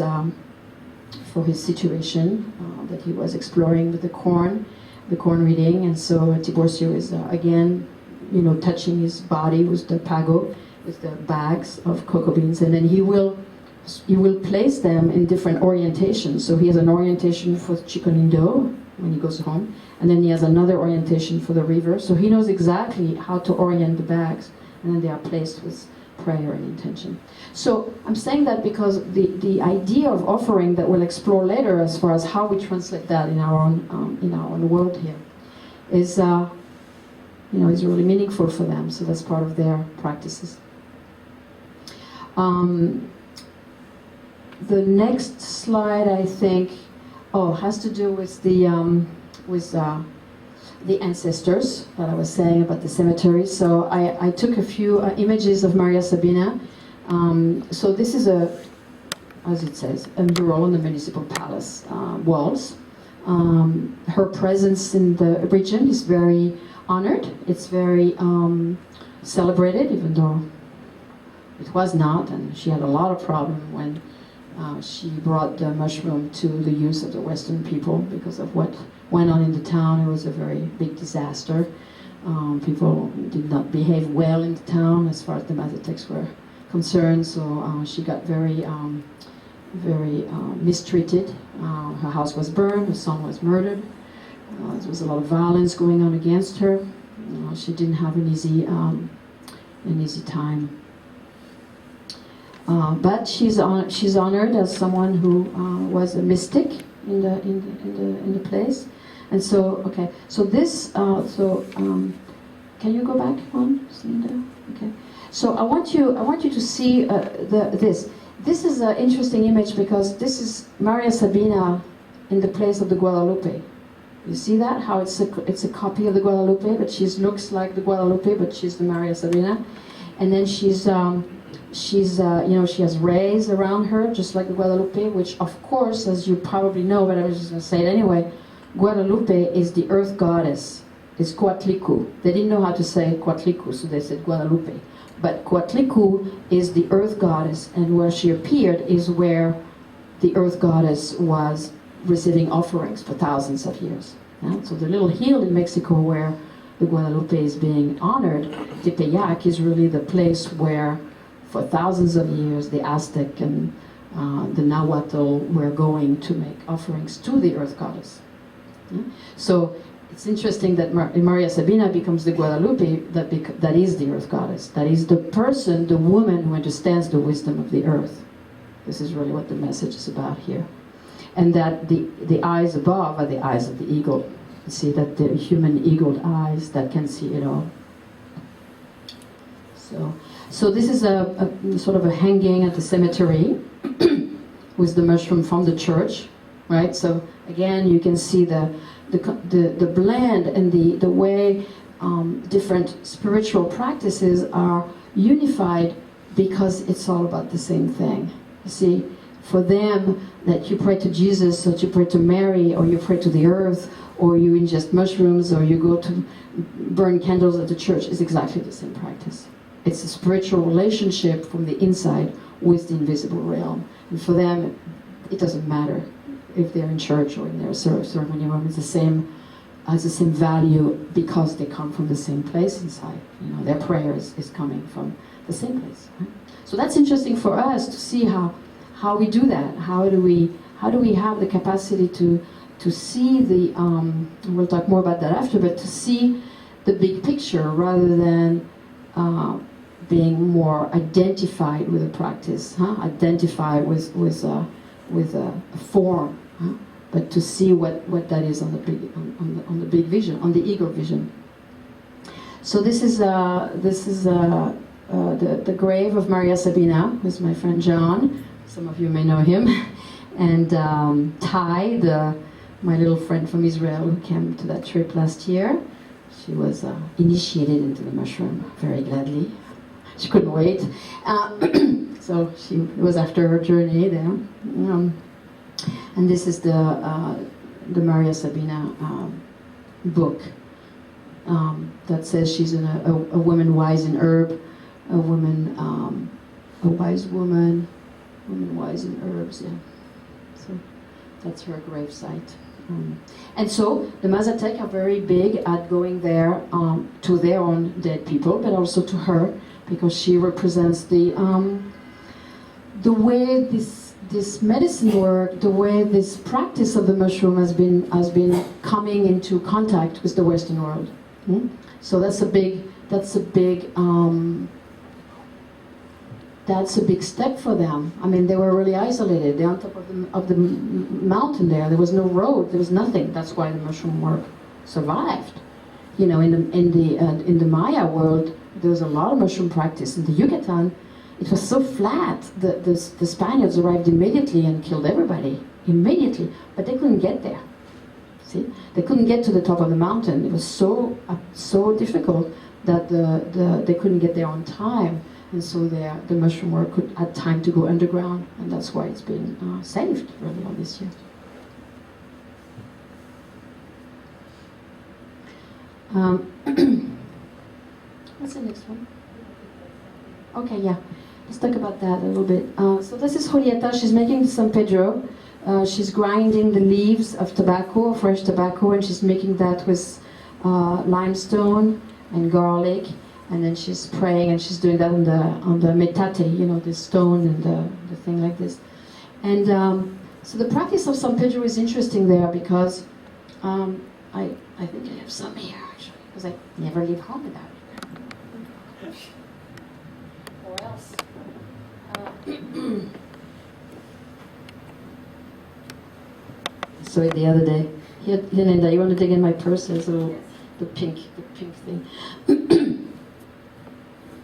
Speaker 1: situation that he was exploring with the corn reading. And so Tiburcio is again, touching his body with the pago, with the bags of cocoa beans, and then he will place them in different orientations. So he has an orientation for Chiconindo when he goes home, and then he has another orientation for the river. So he knows exactly how to orient the bags, and then they are placed with prayer and intention. So I'm saying that because the idea of offering that we'll explore later, as far as how we translate that in our own world here, is is really meaningful for them. So that's part of their practices. The next slide, I think, has to do with the ancestors that I was saying about the cemetery. So I took a few images of Maria Sabina. So this is as it says, a mural on the municipal palace walls. Her presence in the region is very honored. It's very celebrated, even though it was not, and she had a lot of problem when she brought the mushroom to the use of the Western people because of what went on in the town. It was a very big disaster. People did not behave well in the town as far as the Mazatecs were concerned, so she got very mistreated. Her house was burned, her son was murdered. There was a lot of violence going on against her. She didn't have an easy time. But she's honored as someone who was a mystic in the place. And so, okay, so this, can you go back one, Cinda? Okay. So I want you to see this. This is an interesting image because this is Maria Sabina in the place of the Guadalupe. You see that? How it's a copy of the Guadalupe, but she looks like the Guadalupe, but she's the Maria Sabina. And then she has rays around her, just like the Guadalupe, which of course, as you probably know, but I was just going to say it anyway, Guadalupe is the earth goddess. It's Coatlicue. They didn't know how to say Coatlicue, so they said Guadalupe. But Coatlicue is the earth goddess, and where she appeared is where the earth goddess was receiving offerings for thousands of years. Yeah? So the little hill in Mexico where the Guadalupe is being honored, Tepeyac, is really the place where for thousands of years the Aztec and the Nahuatl were going to make offerings to the earth goddess. Yeah? So it's interesting that Maria Sabina becomes the Guadalupe that is the earth goddess. That is the person, the woman who understands the wisdom of the earth. This is really what the message is about here. And that the eyes above are the eyes of the eagle. You see that the human eagled eyes that can see it all. So this is a sort of a hanging at the cemetery with the mushroom from the church, right? So again, you can see the blend and the way different spiritual practices are unified because it's all about the same thing. You see, for them, that you pray to Jesus, or you pray to Mary, or you pray to the earth, or you ingest mushrooms, or you go to burn candles at the church, is exactly the same practice. It's a spiritual relationship from the inside with the invisible realm. And for them, it doesn't matter if they're in church or in their ceremony room. It's the same, has the same value because they come from the same place inside. You know, their prayer is coming from the same place. Right? So that's interesting for us to see how we do that. How do we have the capacity to see the we'll talk more about that after, but to see the big picture rather than being more identified with a practice, identified with a form, but to see what that is on the big vision, on the ego vision. So this is the grave of Maria Sabina, who's my friend John. Some of you may know him, and Tai, my little friend from Israel who came to that trip last year. She was initiated into the mushroom very gladly. She couldn't wait. So it was after her journey there. And this is the Maria Sabina book that says she's a woman wise in herb, a wise woman wise in herbs. Yeah. So that's her grave site. And so the Mazatec are very big at going there to their own dead people, but also to her, because she represents the way this medicine work, the way this practice of the mushroom has been coming into contact with the Western world. So that's a big step for them. I mean, they were really isolated. They're on top of the mountain there. There was no road. There was nothing. That's why the mushroom work survived. In the Maya world, there was a lot of mushroom practice. In the Yucatan, it was so flat. The Spaniards arrived immediately and killed everybody immediately, but they couldn't get there. See, they couldn't get to the top of the mountain. It was so difficult that they couldn't get there on time, and so the mushroom work had time to go underground, and that's why it's been saved really all this year. What's the next one? Okay, yeah. Let's talk about that a little bit. So this is Julieta. She's making San Pedro. She's grinding the leaves of tobacco, fresh tobacco, and she's making that with limestone and garlic. And then she's praying, and she's doing that on the metate, you know, the stone and the thing like this. And so the practice of San Pedro is interesting there because I think I have some here actually, because I never leave home without it. Or else. So the other day, here Linda, you want to dig in my purse? There's a little, the pink thing.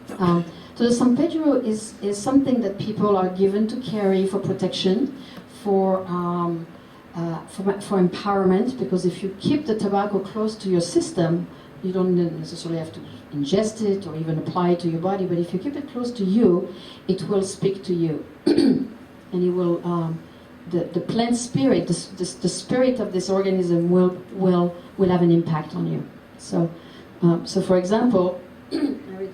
Speaker 1: So the San Pedro is something that people are given to carry for protection, for empowerment, because if you keep the tobacco close to your system, you don't necessarily have to ingest it or even apply it to your body, but if you keep it close to you, it will speak to you. And it will, the plant spirit, the spirit of this organism will have an impact on you. So for example,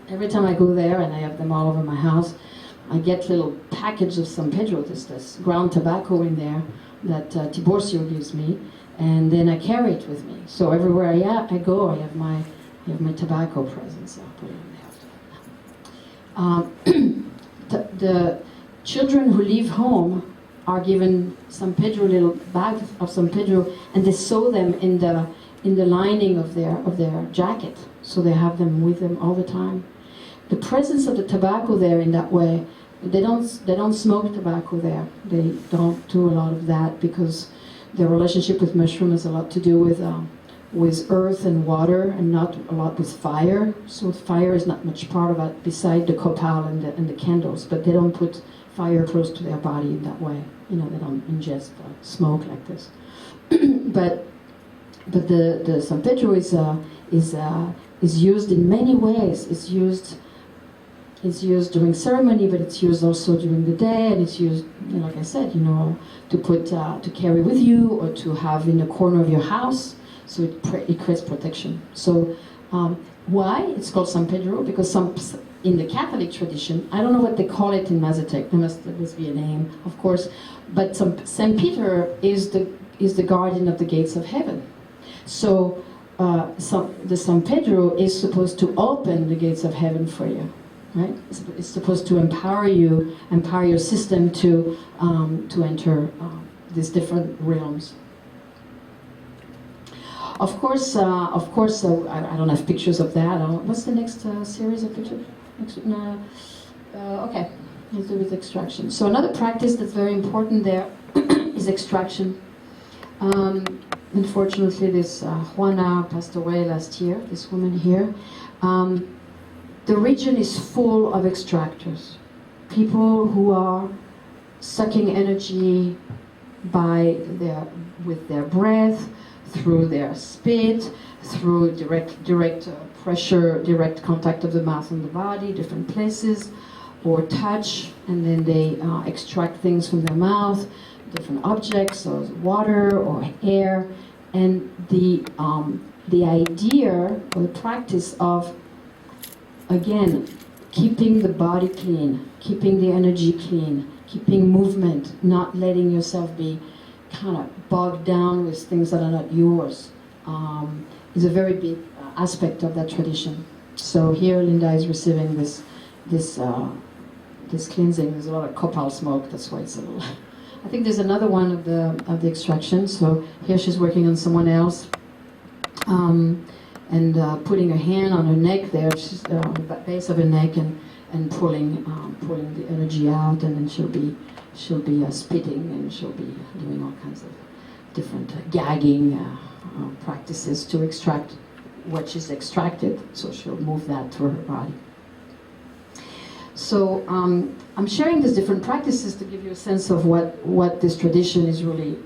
Speaker 1: every time I go there, and I have them all over my house, I get little package of San Pedro, this ground tobacco in there that Tiborcio gives me, and then I carry it with me. So everywhere I go, I have my tobacco present. So I'll put it in there. The children who leave home are given San Pedro, little bags of San Pedro, and they sew them in the lining of their jacket. So they have them with them all the time. The presence of the tobacco there in that way, they don't smoke tobacco there. They don't do a lot of that because their relationship with mushroom has a lot to do with earth and water, and not a lot with fire. So fire is not much part of it beside the copal and the candles, but they don't put fire close to their body in that way. You know, they don't ingest smoke like this. But the San Pedro is used in many ways. It's used during ceremony, but it's used also during the day, and it's used, you know, like I said, you know, to put to carry with you or to have in the corner of your house. So it creates protection. So why it's called San Pedro? Because in the Catholic tradition, I don't know what they call it in Mazatec. There must be a name, of course. But Saint Peter is the guardian of the gates of heaven. So the San Pedro is supposed to open the gates of heaven for you, right? It's supposed to empower you, empower your system to enter these different realms. Of course, I don't have pictures of that. What's the next series of pictures? Okay, let's do with extraction. So another practice that's very important there is extraction. Unfortunately, this Juana passed away last year, this woman here. The region is full of extractors. People who are sucking energy with their breath, through their spit, through direct pressure, direct contact of the mouth and the body, different places, or touch, and then they extract things from their mouth, different objects, or water or air, and the idea or the practice of, again, keeping the body clean, keeping the energy clean, keeping movement, not letting yourself be kind of bogged down with things that are not yours, is a very big aspect of that tradition. So here Linda is receiving this cleansing. There's a lot of copal smoke, that's why it's a little... I think there's another one of the extraction. So here she's working on someone else, and putting her hand on her neck there, she's on the base of her neck, and pulling the energy out, and then she'll be spitting, and she'll be doing all kinds of different gagging practices to extract what she's extracted. So she'll move that through her body. So I'm sharing these different practices to give you a sense of what this tradition is really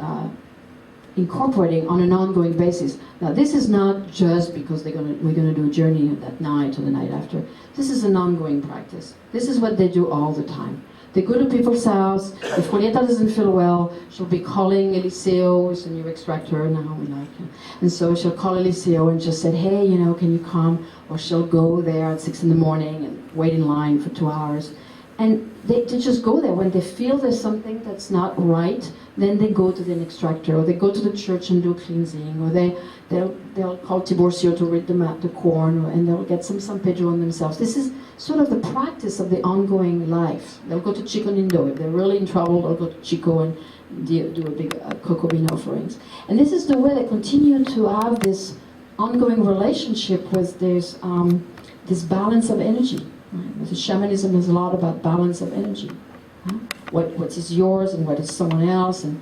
Speaker 1: incorporating on an ongoing basis. Now, this is not just because we're gonna do a journey that night or the night after. This is an ongoing practice. This is what they do all the time. They go to people's house. If Julieta doesn't feel well, she'll be calling Eliseo, who's a new extractor now, we like him. And so she'll call Eliseo and just say, hey, can you come? Or she'll go there at 6 in the morning and wait in line for 2 hours. And they just go there. When they feel there's something that's not right, then they go to the extractor, or they go to the church and do a cleansing, or they'll call Tiburcio to read the corn, and they'll get some San Pedro on themselves. This is sort of the practice of the ongoing life. They'll go to Chico Nindo. If they're really in trouble, they'll go to Chico and do a big cocoa bean offerings. And this is the way they continue to have this ongoing relationship with this balance of energy. Right? Because shamanism is a lot about balance of energy. Huh? What is yours and what is someone else, and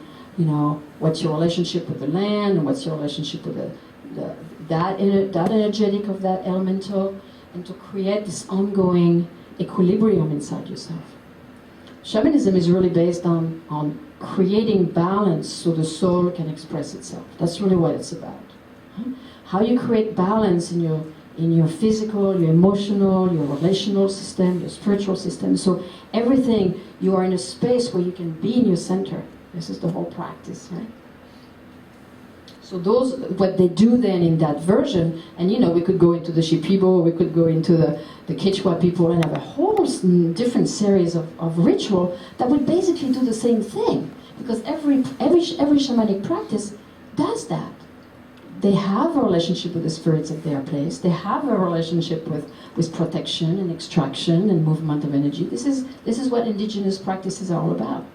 Speaker 1: what's your relationship with the land, and what's your relationship with that energetic of that elemental, and to create this ongoing equilibrium inside yourself. Shamanism is really based on creating balance so the soul can express itself. That's really what it's about. Huh? How you create balance in your physical, your emotional, your relational system, your spiritual system. So everything, you are in a space where you can be in your center. This is the whole practice, right? So what they do then in that version, and we could go into the Shipibo, we could go into the Quechua people and have a whole different series of ritual that would basically do the same thing. Because every shamanic practice does that. They have a relationship with the spirits of their place. They have a relationship with protection and extraction and movement of energy. This is what indigenous practices are all about.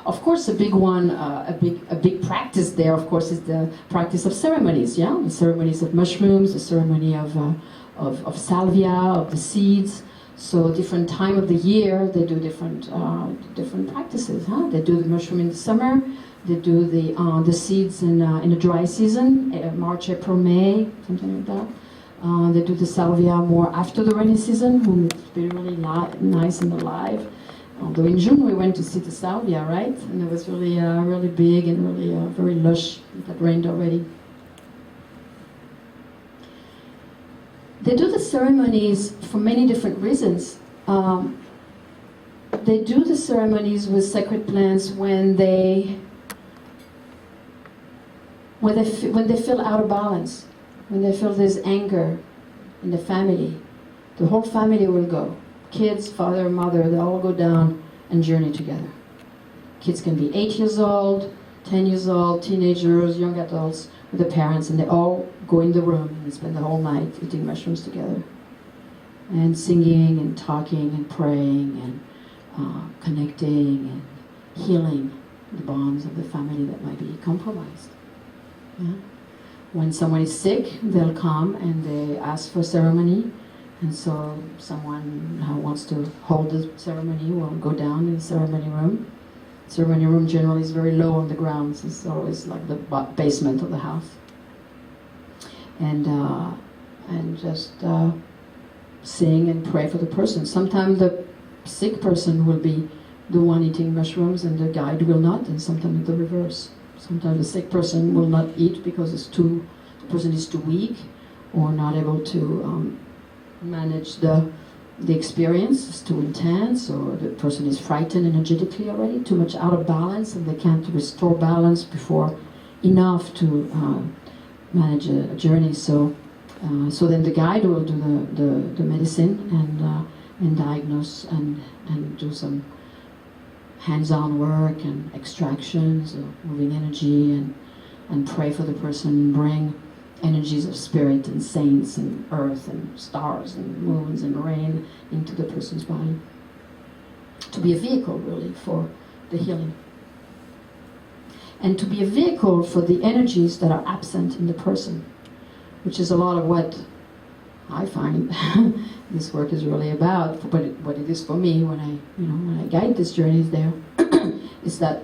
Speaker 1: Of course, a big one, a big practice there, of course, is the practice of ceremonies. Yeah, the ceremonies of mushrooms, the ceremony of salvia, of the seeds. So, different time of the year, they do different practices. Huh? They do the mushroom in the summer. They do the seeds in the dry season, March, April, May, something like that. They do the salvia more after the rainy season, when it's really nice and alive. Although in June we went to see the salvia, right? And it was really, really big and really very lush. It had rained already. They do the ceremonies for many different reasons. They do the ceremonies with sacred plants when they feel out of balance, when they feel there's anger in the family. The whole family will go. Kids, father, mother, they all go down and journey together. Kids can be 8 years old, 10 years old, teenagers, young adults with the parents, and they all go in the room and spend the whole night eating mushrooms together. And singing and talking and praying and connecting and healing the bonds of the family that might be compromised. Yeah? When someone is sick, they'll come and they ask for ceremony. And so someone who wants to hold the ceremony will go down in the ceremony room. The ceremony room generally is very low on the ground. So it's always like the basement of the house. And just sing and pray for the person. Sometimes the sick person will be the one eating mushrooms and the guide will not, and sometimes the reverse. Sometimes the sick person will not eat because the person is too weak or not able to manage the experience. It's too intense, or the person is frightened energetically already, too much out of balance, and they can't restore balance before enough to manage a journey. So then the guide will do the medicine and diagnose and do some hands-on work and extractions of moving energy and pray for the person, bring energies of spirit and saints and earth and stars and moons and rain into the person's body, to be a vehicle really for the healing, and to be a vehicle for the energies that are absent in the person, which is a lot of what I find this work is really about. But what it is for me when I guide these journeys there is that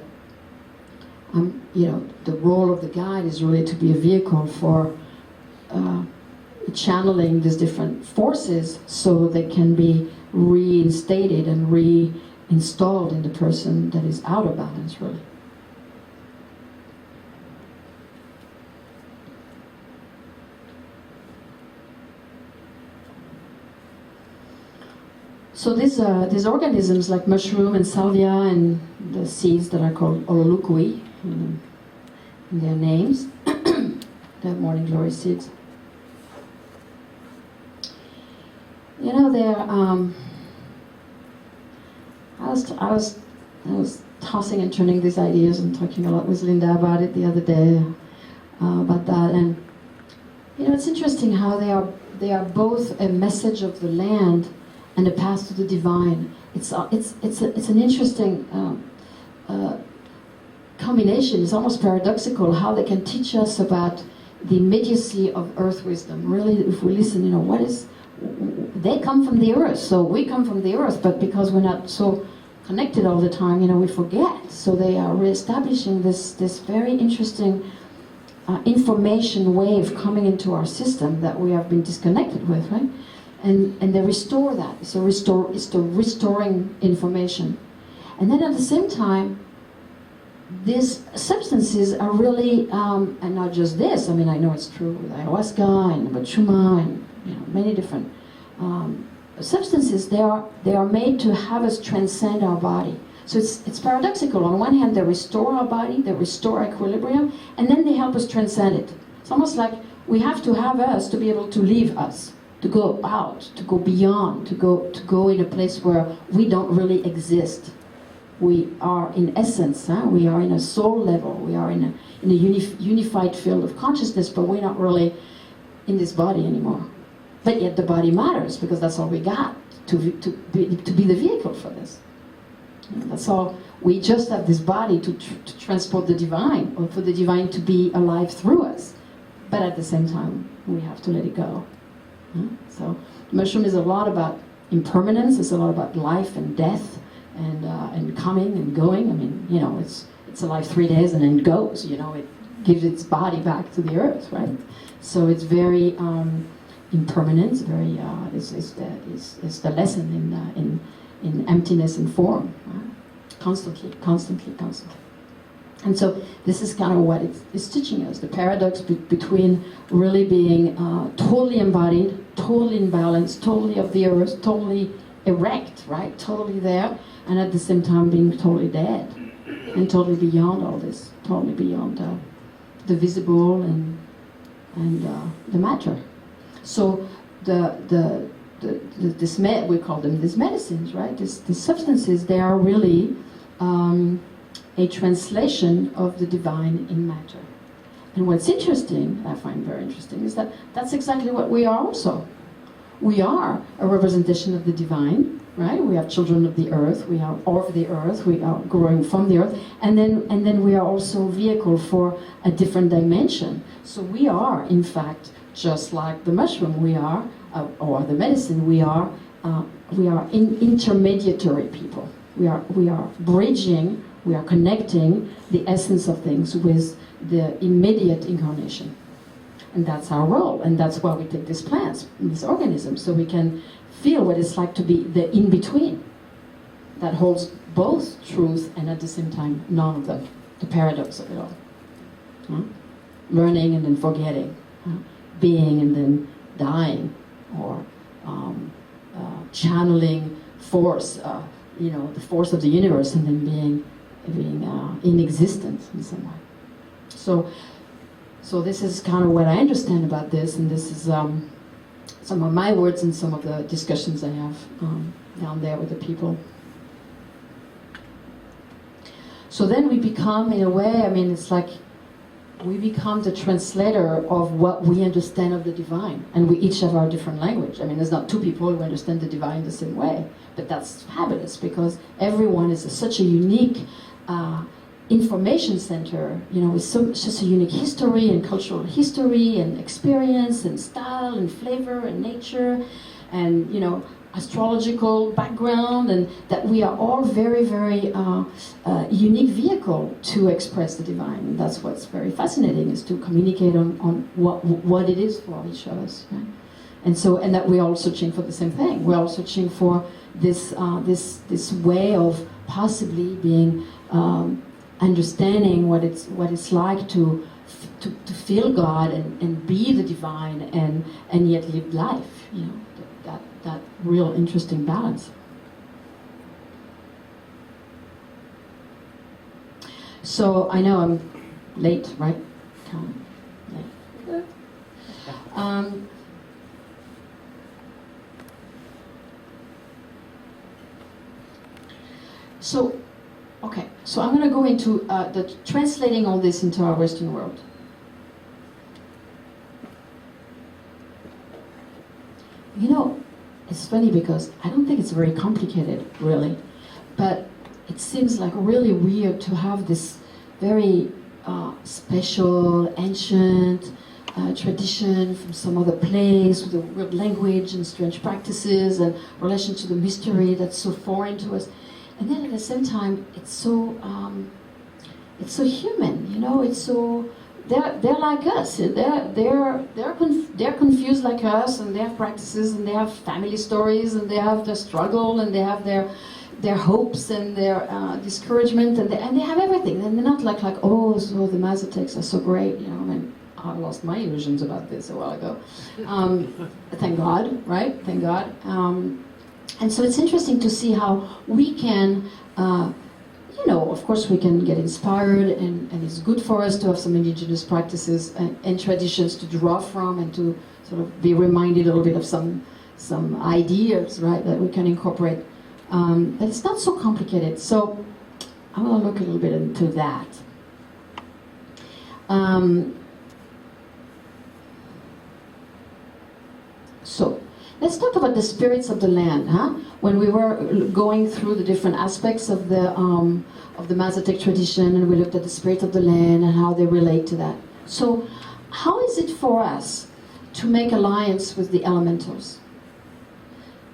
Speaker 1: the role of the guide is really to be a vehicle for channeling these different forces so they can be reinstated and reinstalled in the person that is out of balance, really. So these organisms like mushroom and salvia and the seeds that are called ololukui in their names, the morning glory seeds. You know, they're. I was tossing and turning these ideas and talking a lot with Linda about it the other day about that, and you know, it's interesting how they are both a message of the land and a path to the divine. It's an interesting combination. It's almost paradoxical how they can teach us about the immediacy of earth wisdom. Really, if we listen, you know, what is, they come from the earth, so we come from the earth, but because we're not so connected all the time, you know, we forget. So they are reestablishing this very interesting information wave coming into our system that we have been disconnected with, right? And they restore that. So it's the restoring information. And then at the same time, these substances are really, and not just this, I mean, I know it's true with ayahuasca and bachuma and, you know, many different substances. They are made to have us transcend our body. So it's paradoxical. On one hand, they restore our body, they restore equilibrium, and then they help us transcend it. It's almost like we have to have us to be able to leave us, to go out, to go beyond, to go in a place where we don't really exist. We are in essence, we are in a soul level, we are in a unified field of consciousness, but we're not really in this body anymore. But yet the body matters, because that's all we got to be the vehicle for this. That's all. We just have this body to transport the divine, or for the divine to be alive through us. But at the same time, we have to let it go. So mushroom is a lot about impermanence. It's a lot about life and death, and coming and going. I mean, you know, it's alive 3 days and then goes. You know, it gives its body back to the earth, right? So it's very impermanent. Very is the lesson in emptiness and form, right? Constantly. And so this is kind of what it's teaching us, the paradox between really being totally embodied, totally in balance, totally of the earth, totally erect, right? Totally there, and at the same time being totally dead, and totally beyond all this, totally beyond the visible and the matter. So we call them these medicines, right? These substances, they are really a translation of the divine in matter. And what's interesting, I find very interesting, is that that's exactly what we are also. We are a representation of the divine, right? We are children of the earth, we are of the earth, we are growing from the earth, and then we are also a vehicle for a different dimension. So we are, in fact, just like the mushroom, we are, or the medicine, we are intermediary people. We are bridging, we are connecting the essence of things with the immediate incarnation. And that's our role, and that's why we take these plants, these organisms, so we can feel what it's like to be the in-between that holds both truth and at the same time none of them, the paradox of it all. Learning and then forgetting, being and then dying, or channeling force, the force of the universe, and then being in existence in some way. So this is kind of what I understand about this, and this is some of my words and some of the discussions I have down there with the people. So then we become, in a way, I mean, it's like we become the translator of what we understand of the divine, and we each have our different language. I mean, there's not two people who understand the divine the same way, but that's fabulous because everyone is such a unique information center, with such a unique history and cultural history and experience and style and flavor and nature, and astrological background, and that we are all very, very unique vehicle to express the divine. And that's what's very fascinating, is to communicate on what it is for each of us. Right? And that we're all searching for the same thing. We're all searching for this way of possibly being understanding what it's like to feel God and be the divine and yet live life. You know, that real interesting balance. So I know I'm late, right? Late. So I'm going to go into translating all this into our Western world. You know, it's funny because I don't think it's very complicated, really, but it seems like really weird to have this very special, ancient tradition from some other place with a weird language and strange practices and relation to the mystery that's so foreign to us. And then at the same time, it's so human, you know. It's so they're like us. They're confused like us, and they have practices, and they have family stories, and they have their struggle, and they have their hopes and their discouragement, and they have everything. And they're not like oh, so the Mazatecs are so great, you know. I mean, I lost my illusions about this a while ago. Thank God, right? Thank God. And so it's interesting to see how we can, you know, of course we can get inspired, and it's good for us to have some indigenous practices and traditions to draw from, and to sort of be reminded a little bit of some ideas, right, that we can incorporate. But it's not so complicated. So I'm going to look a little bit into that. So let's talk about the spirits of the land, huh? When we were going through the different aspects of the Mazatec tradition, and we looked at the spirit of the land and how they relate to that. So, how is it for us to make alliance with the elementals?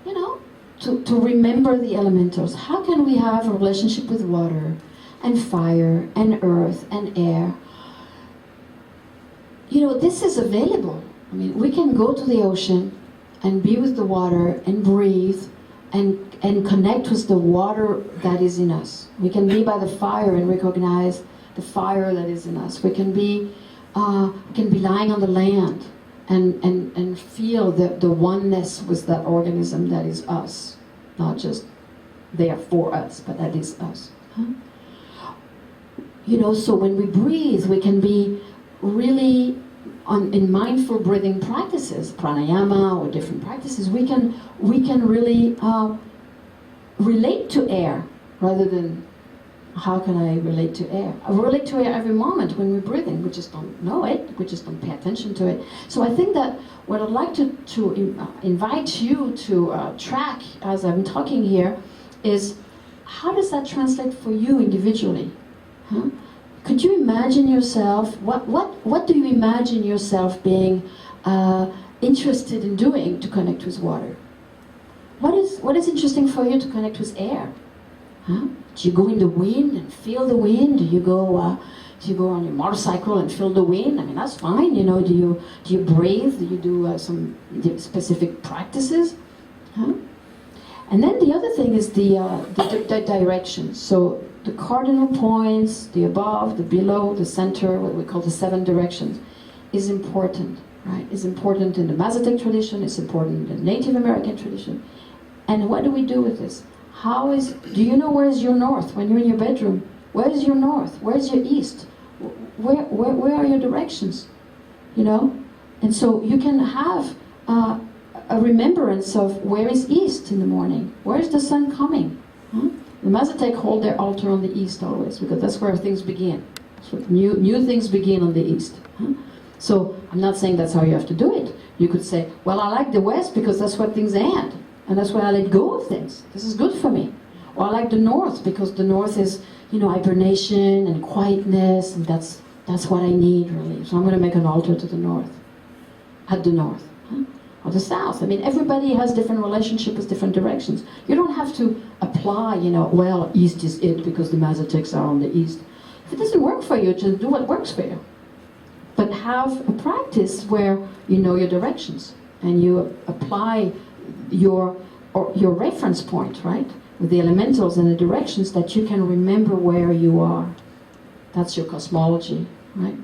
Speaker 1: You know, to remember the elementals. How can we have a relationship with water and fire and earth and air? You know, this is available. I mean, we can go to the ocean and be with the water and breathe and connect with the water that is in us. We can be by the fire and recognize the fire that is in us. We can be lying on the land and feel the oneness with that organism that is us, not just there for us, but that is us. Huh? You know, so when we breathe, we can be really in mindful breathing practices, pranayama or different practices. We can really relate to air rather than how can I relate to air? I relate to air every moment when we're breathing. We just don't know it. We just don't pay attention to it. So I think that what I'd like to invite you to track as I'm talking here is, how does that translate for you individually? Huh? Could you imagine yourself, what do you imagine yourself being interested in doing to connect with water? What is interesting for you to connect with air? Huh? Do you go in the wind and feel the wind? Do you go on your motorcycle and feel the wind? I mean, that's fine. You know, do you breathe? Do you do some specific practices? Huh? And then the other thing is the directions. So the cardinal points, the above, the below, the center, what we call the 7 directions, is important, right? It's important in the Mazatec tradition. It's important in the Native American tradition. And what do we do with this? Do you know where's your north when you're in your bedroom? Where's your north? Where's your east? Where are your directions? You know? And so you can have a remembrance of where is east in the morning? Where is the sun coming? Huh? The Mazatec hold their altar on the east always, because that's where things begin. So new things begin on the east. Huh? So I'm not saying that's how you have to do it. You could say, well, I like the west because that's where things end. And that's why I let go of things. This is good for me. Or I like the north because the north is, you know, hibernation and quietness, and that's what I need really. So I'm going to make an altar to the north, at the north. Huh? or the south. I mean, everybody has different relationship with different directions. You don't have to apply, well, east is it because the Mazatecs are on the east. If it doesn't work for you, just do what works for you. But have a practice where you know your directions and you apply your reference point, right? With the elementals and the directions that you can remember where you are. That's your cosmology, right?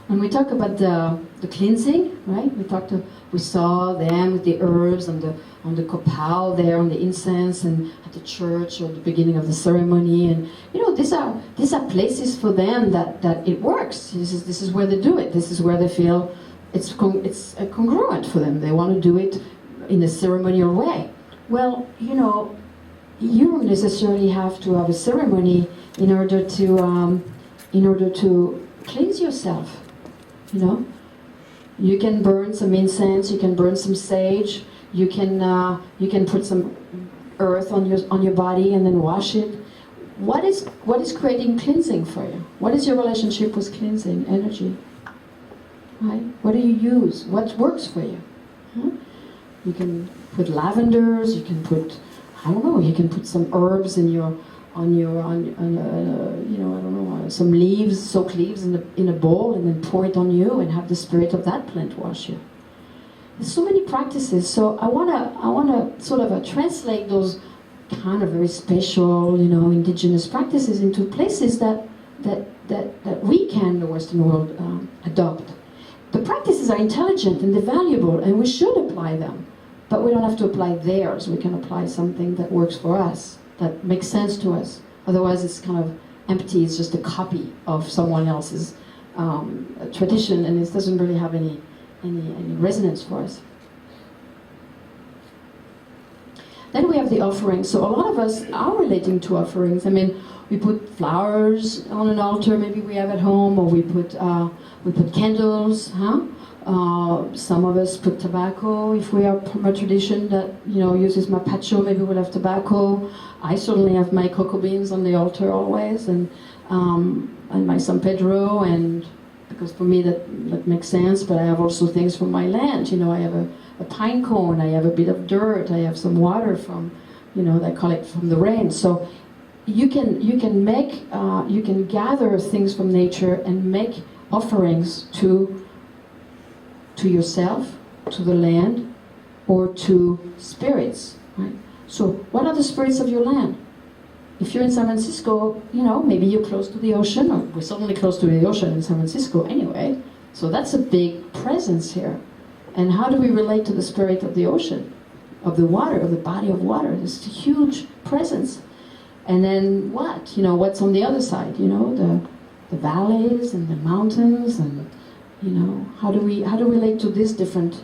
Speaker 1: When we talk about the cleansing, right? We saw them with the herbs on the copal there, on the incense, and at the church or the beginning of the ceremony, and these are places for them that it works. This is where they do it. This is where they feel it's congruent for them. They want to do it in a ceremonial way. Well, you don't necessarily have to have a ceremony in order to cleanse yourself. You can burn some incense, you can burn some sage, you can put some earth on your body and then wash it. What is creating cleansing for you? What is your relationship with cleansing energy? Right? What do you use? What works for you? You can put lavenders. You can put, you can put some herbs in some leaves, soak leaves in a bowl, and then pour it on you, and have the spirit of that plant wash you. There's so many practices. So I wanna sort of translate those kind of very special, indigenous practices into places that we can, in the Western world, adopt. The practices are intelligent and they're valuable, and we should apply them. But we don't have to apply theirs. We can apply something that works for us, that makes sense to us. Otherwise, it's kind of empty. It's just a copy of someone else's tradition, and it doesn't really have any resonance for us. Then we have the offerings. So a lot of us are relating to offerings. I mean, we put flowers on an altar, maybe we have at home, or we put candles, some of us put tobacco. If we are from a tradition that uses mapacho, maybe we'll have tobacco. I certainly have my cocoa beans on the altar always, and my San Pedro, and because for me that makes sense. But I have also things from my land. I have a pine cone. I have a bit of dirt. I have some water from that I collect from the rain. So you can gather things from nature and make offerings to yourself, to the land, or to spirits, right? So what are the spirits of your land? If you're in San Francisco, maybe you're close to the ocean, or we're certainly close to the ocean in San Francisco anyway, so that's a big presence here. And how do we relate to the spirit of the ocean, of the water, of the body of water? It's a huge presence. And then what? What's on the other side? The valleys and the mountains, and how do we relate to these different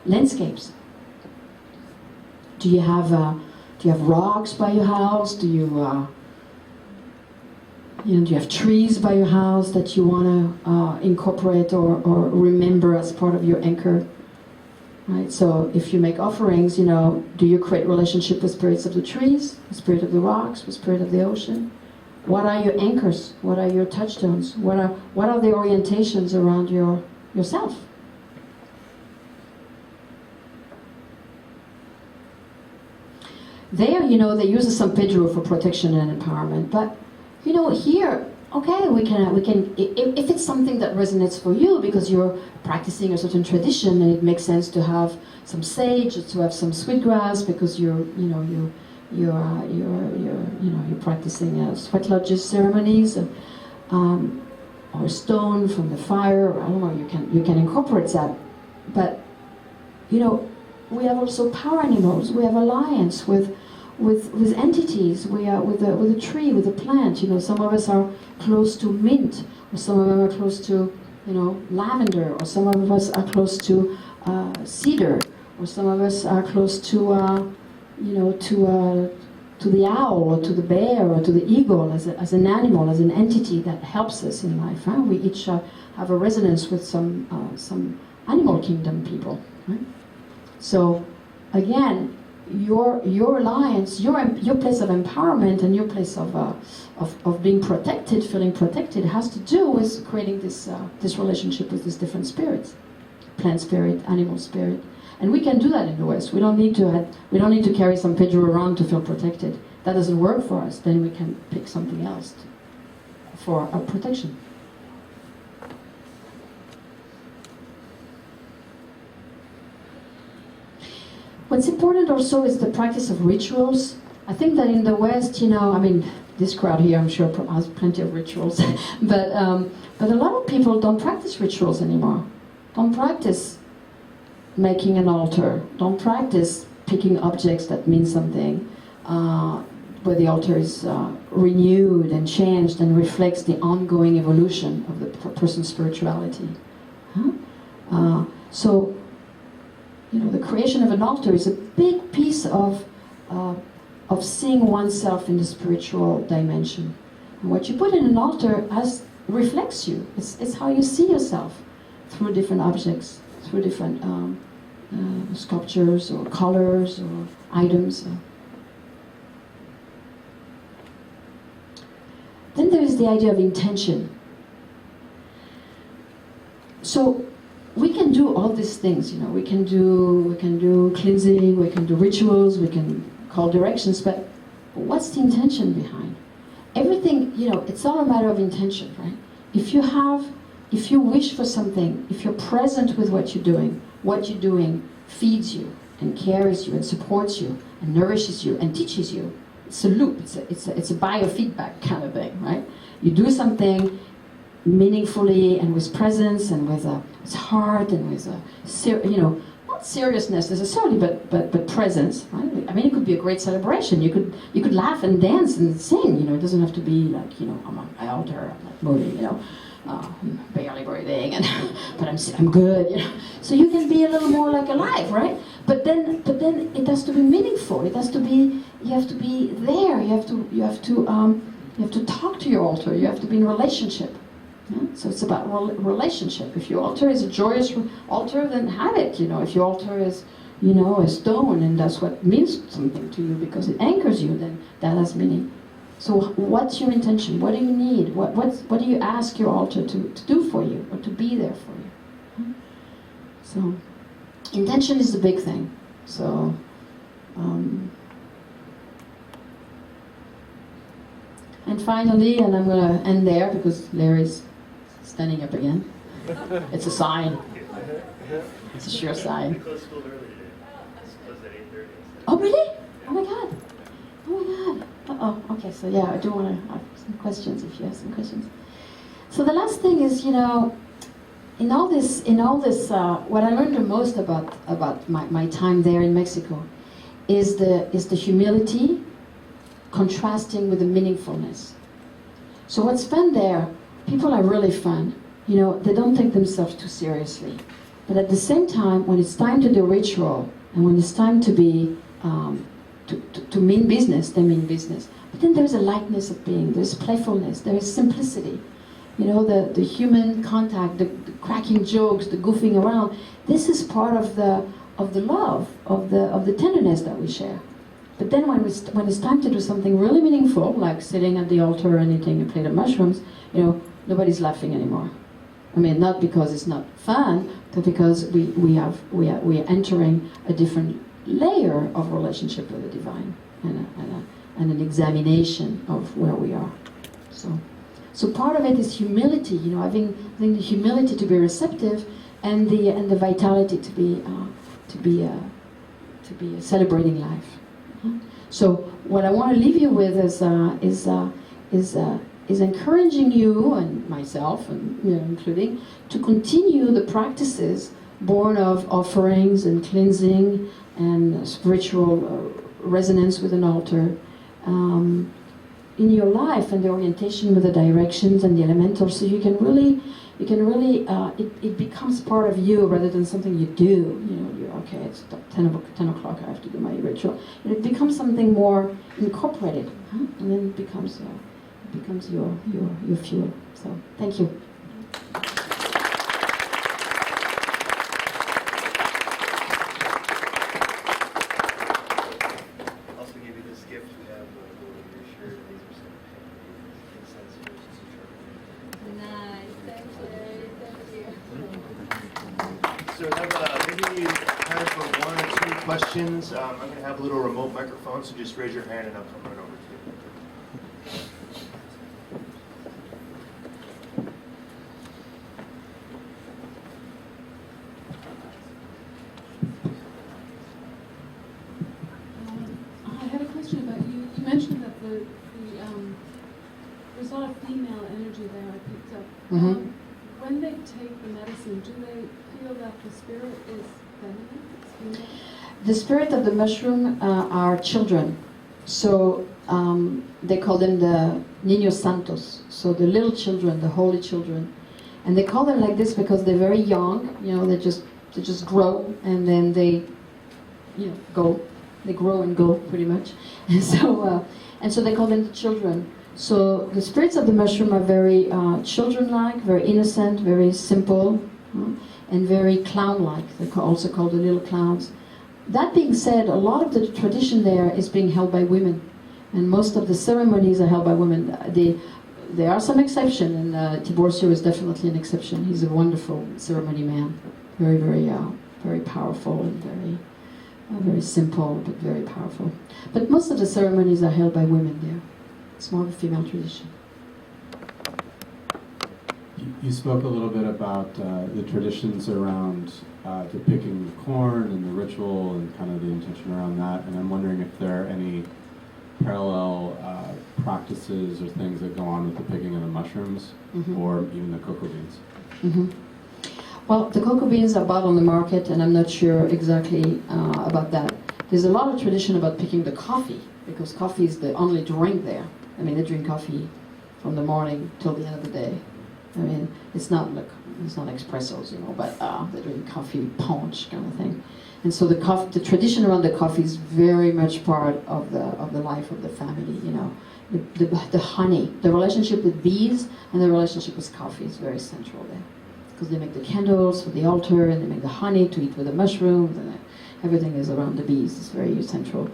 Speaker 1: landscapes? Do you have rocks by your house? Do you have trees by your house that you want to incorporate or remember as part of your anchor? Right. So if you make offerings, do you create relationship with spirits of the trees, the spirit of the rocks, the spirit of the ocean? What are your anchors? What are your touchstones? What are the orientations around yourself? There, they use the San Pedro for protection and empowerment. But here, okay, we can. If it's something that resonates for you because you're practicing a certain tradition, and it makes sense to have some sage, to have some sweetgrass because you're practicing sweat lodges ceremonies, or stone from the fire. I don't know. You can incorporate that, but we have also power animals. We have alliance with entities. We are with a tree, with a plant. Some of us are close to mint, or some of them are close to lavender, or some of us are close to cedar, or some of us are close to the owl, or to the bear, or to the eagle as an animal, as an entity that helps us in life. Huh? We each have a resonance with some animal kingdom people. Right? So again, your alliance, your place of empowerment and your place of being protected, feeling protected, has to do with creating this relationship with these different spirits, plant spirit, animal spirit, and we can do that in the West. We don't need to carry some Pedro around to feel protected. That doesn't work for us. Then we can pick something else for our protection. What's important also is the practice of rituals. I think that in the West, I mean, this crowd here, I'm sure, has plenty of rituals, but a lot of people don't practice rituals anymore. Don't practice making an altar. Don't practice picking objects that mean something, where the altar is renewed and changed and reflects the ongoing evolution of the person's spirituality. So, the creation of an altar is a big piece of seeing oneself in the spiritual dimension. And what you put in an altar reflects you. It's how you see yourself through different objects, through different sculptures or colors or items. Then there is the idea of intention. So we can do all these things, we can do cleansing, we can do rituals, we can call directions, but what's the intention behind? Everything, it's all a matter of intention, right? If you wish for something, if you're present with what you're doing feeds you and carries you and supports you and nourishes you and teaches you. It's a loop, it's a biofeedback kind of thing, right? You do something meaningfully and with presence and with heart and with not seriousness necessarily, but presence, right? I mean, it could be a great celebration. You could laugh and dance and sing. It doesn't have to be like I'm on my altar, I'm not moving, I'm barely breathing, but I'm good. So you can be a little more like alive, right? But then it has to be meaningful. It has to be. You have to be there. You have to talk to your altar. You have to be in relationship. Yeah? So it's about relationship. If your altar is a joyous altar, then have it. If your altar is, a stone, and that's what means something to you because it anchors you, then that has meaning. So what's your intention? What do you need? What do you ask your altar to do for you or to be there for you? Yeah? So intention is the big thing. So. And finally, and I'm going to end there because Larry's standing up again. It's a sign. It's a sure sign.
Speaker 4: We closed school early today. Closed at 8:30.
Speaker 1: Oh, really? Oh my God. Oh my God. Okay, so yeah, I do want to have some questions if you have some questions. So the last thing is, in all this, what I learned the most about my time there in Mexico is the humility contrasting with the meaningfulness. So what's fun there, people are really fun. They don't take themselves too seriously. But at the same time, when it's time to do ritual, and when it's time to be, to mean business, they mean business. But then there's a lightness of being, there's playfulness, there is simplicity. The human contact, the cracking jokes, the goofing around. This is part of the love, of the tenderness that we share. But then when it's time to do something really meaningful, like sitting at the altar and eating a plate of mushrooms, nobody's laughing anymore. I mean, not because it's not fun, but because we are entering a different layer of relationship with the divine and an examination of where we are. So part of it is humility, having the humility to be receptive and the vitality to be celebrating life. So what I want to leave you with is encouraging you and myself, and including, to continue the practices born of offerings and cleansing and spiritual resonance with an altar in your life, and the orientation with the directions and the elementals, so you can really it becomes part of you rather than something you do. You're okay, it's 10 o'clock, I have to do my ritual. And it becomes something more incorporated, and then it becomes your fuel. So thank you.
Speaker 5: So we have maybe time for one or two questions. I'm going to have a little remote microphone, so just raise your hand and I'll come right over to you.
Speaker 6: I had a question about you. You mentioned that there's a lot of female energy there. I picked up.
Speaker 1: Mhm.
Speaker 6: When they take the medicine, do they feel that the spirit is feminine? It's female?
Speaker 1: The spirit of the mushroom are children. So they call them the Niños Santos. So the little children, the holy children. And they call them like this because they're very young. You know, they just grow and then they, go. They grow and go pretty much. And so they call them the children. So the spirits of the mushroom are very children-like, very innocent, very simple, and very clown-like. They're also called the little clowns. That being said, a lot of the tradition there is being held by women, and most of the ceremonies are held by women. There are some exceptions, and Tiborcio is definitely an exception. He's a wonderful ceremony man, very, very powerful and very simple, but very powerful. But most of the ceremonies are held by women there. It's more of a female tradition.
Speaker 7: You spoke a little bit about the traditions around the picking of corn and the ritual and kind of the intention around that, and I'm wondering if there are any parallel practices or things that go on with the picking of the mushrooms or even the cocoa beans.
Speaker 1: Mm-hmm. Well, the cocoa beans are bought on the market, and I'm not sure exactly about that. There's a lot of tradition about picking the coffee, because coffee is the only drink there. I mean, they drink coffee from the morning till the end of the day. I mean, it's not espressos, but they drink coffee punch kind of thing. And so the tradition around the coffee is very much part of the life of the family. The honey, the relationship with bees and the relationship with coffee is very central there, because they make the candles for the altar and they make the honey to eat with the mushrooms, and everything is around the bees. It's very central.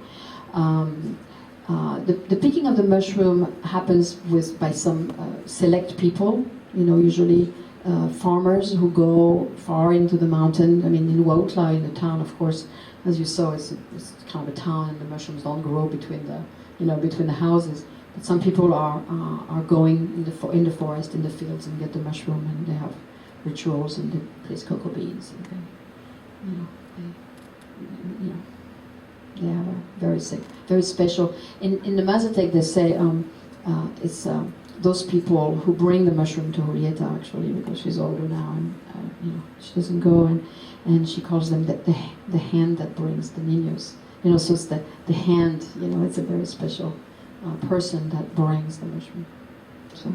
Speaker 1: The picking of the mushroom happens by some select people, usually farmers who go far into the mountain. I mean, in Huautla, in the town, of course, as you saw, it's kind of a town, and the mushrooms don't grow between the houses. But some people are going in the forest, in the fields, and get the mushroom, and they have rituals, and they place cocoa beans, and they have a very special. In the Mazatec, they say it's those people who bring the mushroom to Julieta, actually, because she's older now, and she doesn't go, and she calls them the hand that brings the niños. So it's the hand. It's a very special person that brings the mushroom. So.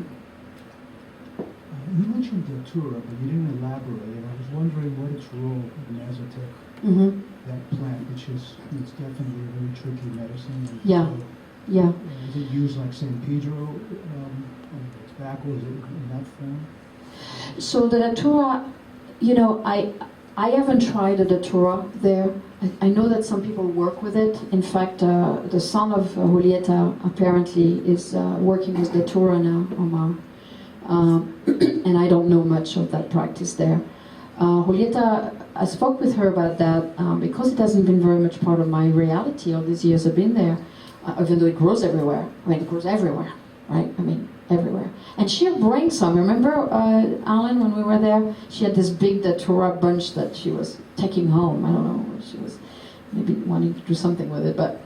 Speaker 8: You mentioned datura, but you didn't elaborate, and I was wondering what its role in Mazatec, that plant, which it's definitely a very tricky medicine. And
Speaker 1: Yeah.
Speaker 8: so,
Speaker 1: Yeah.
Speaker 8: is it used like San Pedro, on its back, or is it in that form?
Speaker 1: So the datura, I haven't tried a datura there. I know that some people work with it. In fact, the son of Julieta apparently is working with datura now, Omar. And I don't know much of that practice there. Julieta, I spoke with her about that because it hasn't been very much part of my reality all these years I've been there, even though it grows everywhere. I mean, it grows everywhere, right? I mean, everywhere. And she'll bring some. Remember, Alan, when we were there, she had this big datura bunch that she was taking home. I don't know, she was maybe wanting to do something with it, but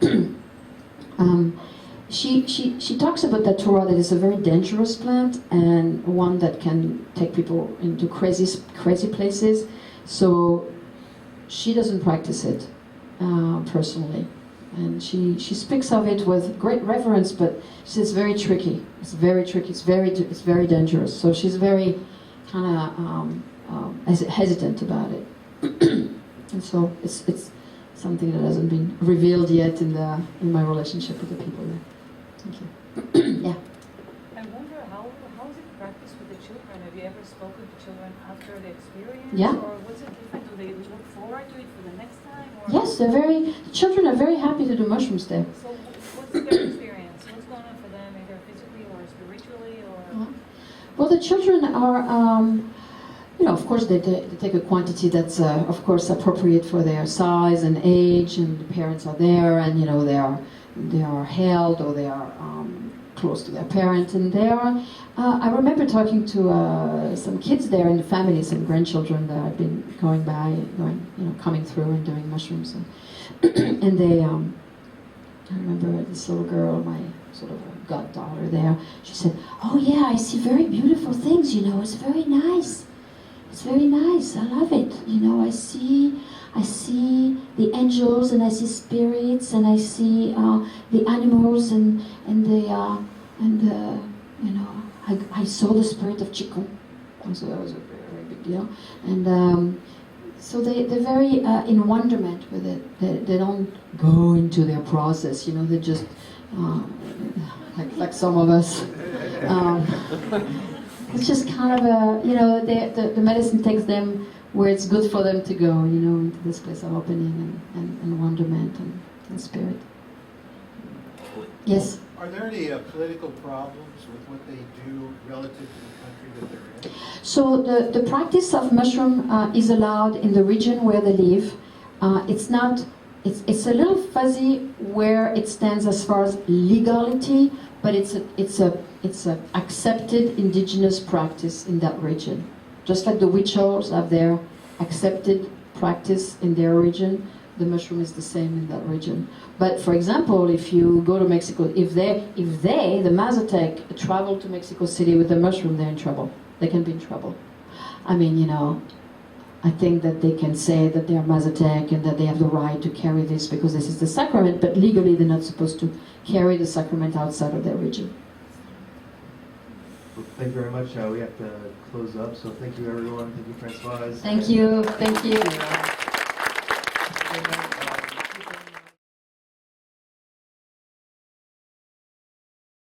Speaker 1: She talks about datura, that it's a very dangerous plant and one that can take people into crazy places. So she doesn't practice it personally, and she speaks of it with great reverence. But she says it's very tricky. It's very tricky. It's very dangerous. So she's very kind of hesitant about it, and so it's something that hasn't been revealed yet in my relationship with the people there. Thank you. Yeah.
Speaker 3: I wonder how is it practiced with the children? Have you ever spoken to children after the experience?
Speaker 1: Yeah.
Speaker 3: Or what's it different? Do they look forward to it for the next time? Or
Speaker 1: Yes, the children are very happy to do mushrooms there.
Speaker 3: So what's their experience? What's going on for them, either physically or spiritually, or?
Speaker 1: Well, the children are, of course, they take a quantity that's, of course, appropriate for their size and age, and the parents are there, and they are held, or they are close to their parent, and they are. I remember talking to some kids there in the family, some grandchildren that had been coming through and doing mushrooms, and they. I remember this little girl, my sort of goddaughter there. She said, "Oh yeah, I see very beautiful things. It's very nice. It's very nice. I love it. I see the angels, and I see spirits, and I see the animals, and I saw the spirit of Qigong." So that was a very, very big deal. And so they're very in wonderment with it. They don't go into their process. They just like some of us. It's just kind of the medicine takes them where it's good for them to go, into this place of opening and wonderment and spirit. Yes?
Speaker 9: Are there any political problems with what they do relative to the country that they're in?
Speaker 1: So the practice of mushroom is allowed in the region where they live. It's a little fuzzy where it stands as far as legality, but it's a accepted indigenous practice in that region. Just like the witch-holes have their accepted practice in their region, the mushroom is the same in that region. But for example, if you go to Mexico, if they, the Mazatec, travel to Mexico City with a mushroom, they're in trouble. They can be in trouble. I mean, I think that they can say that they are Mazatec and that they have the right to carry this because this is the sacrament, but legally they're not supposed to carry the sacrament outside of their region.
Speaker 5: Well, thank you very much. We have to close up, so thank you everyone. Thank you, Francoise.
Speaker 1: Thank you. Thank you.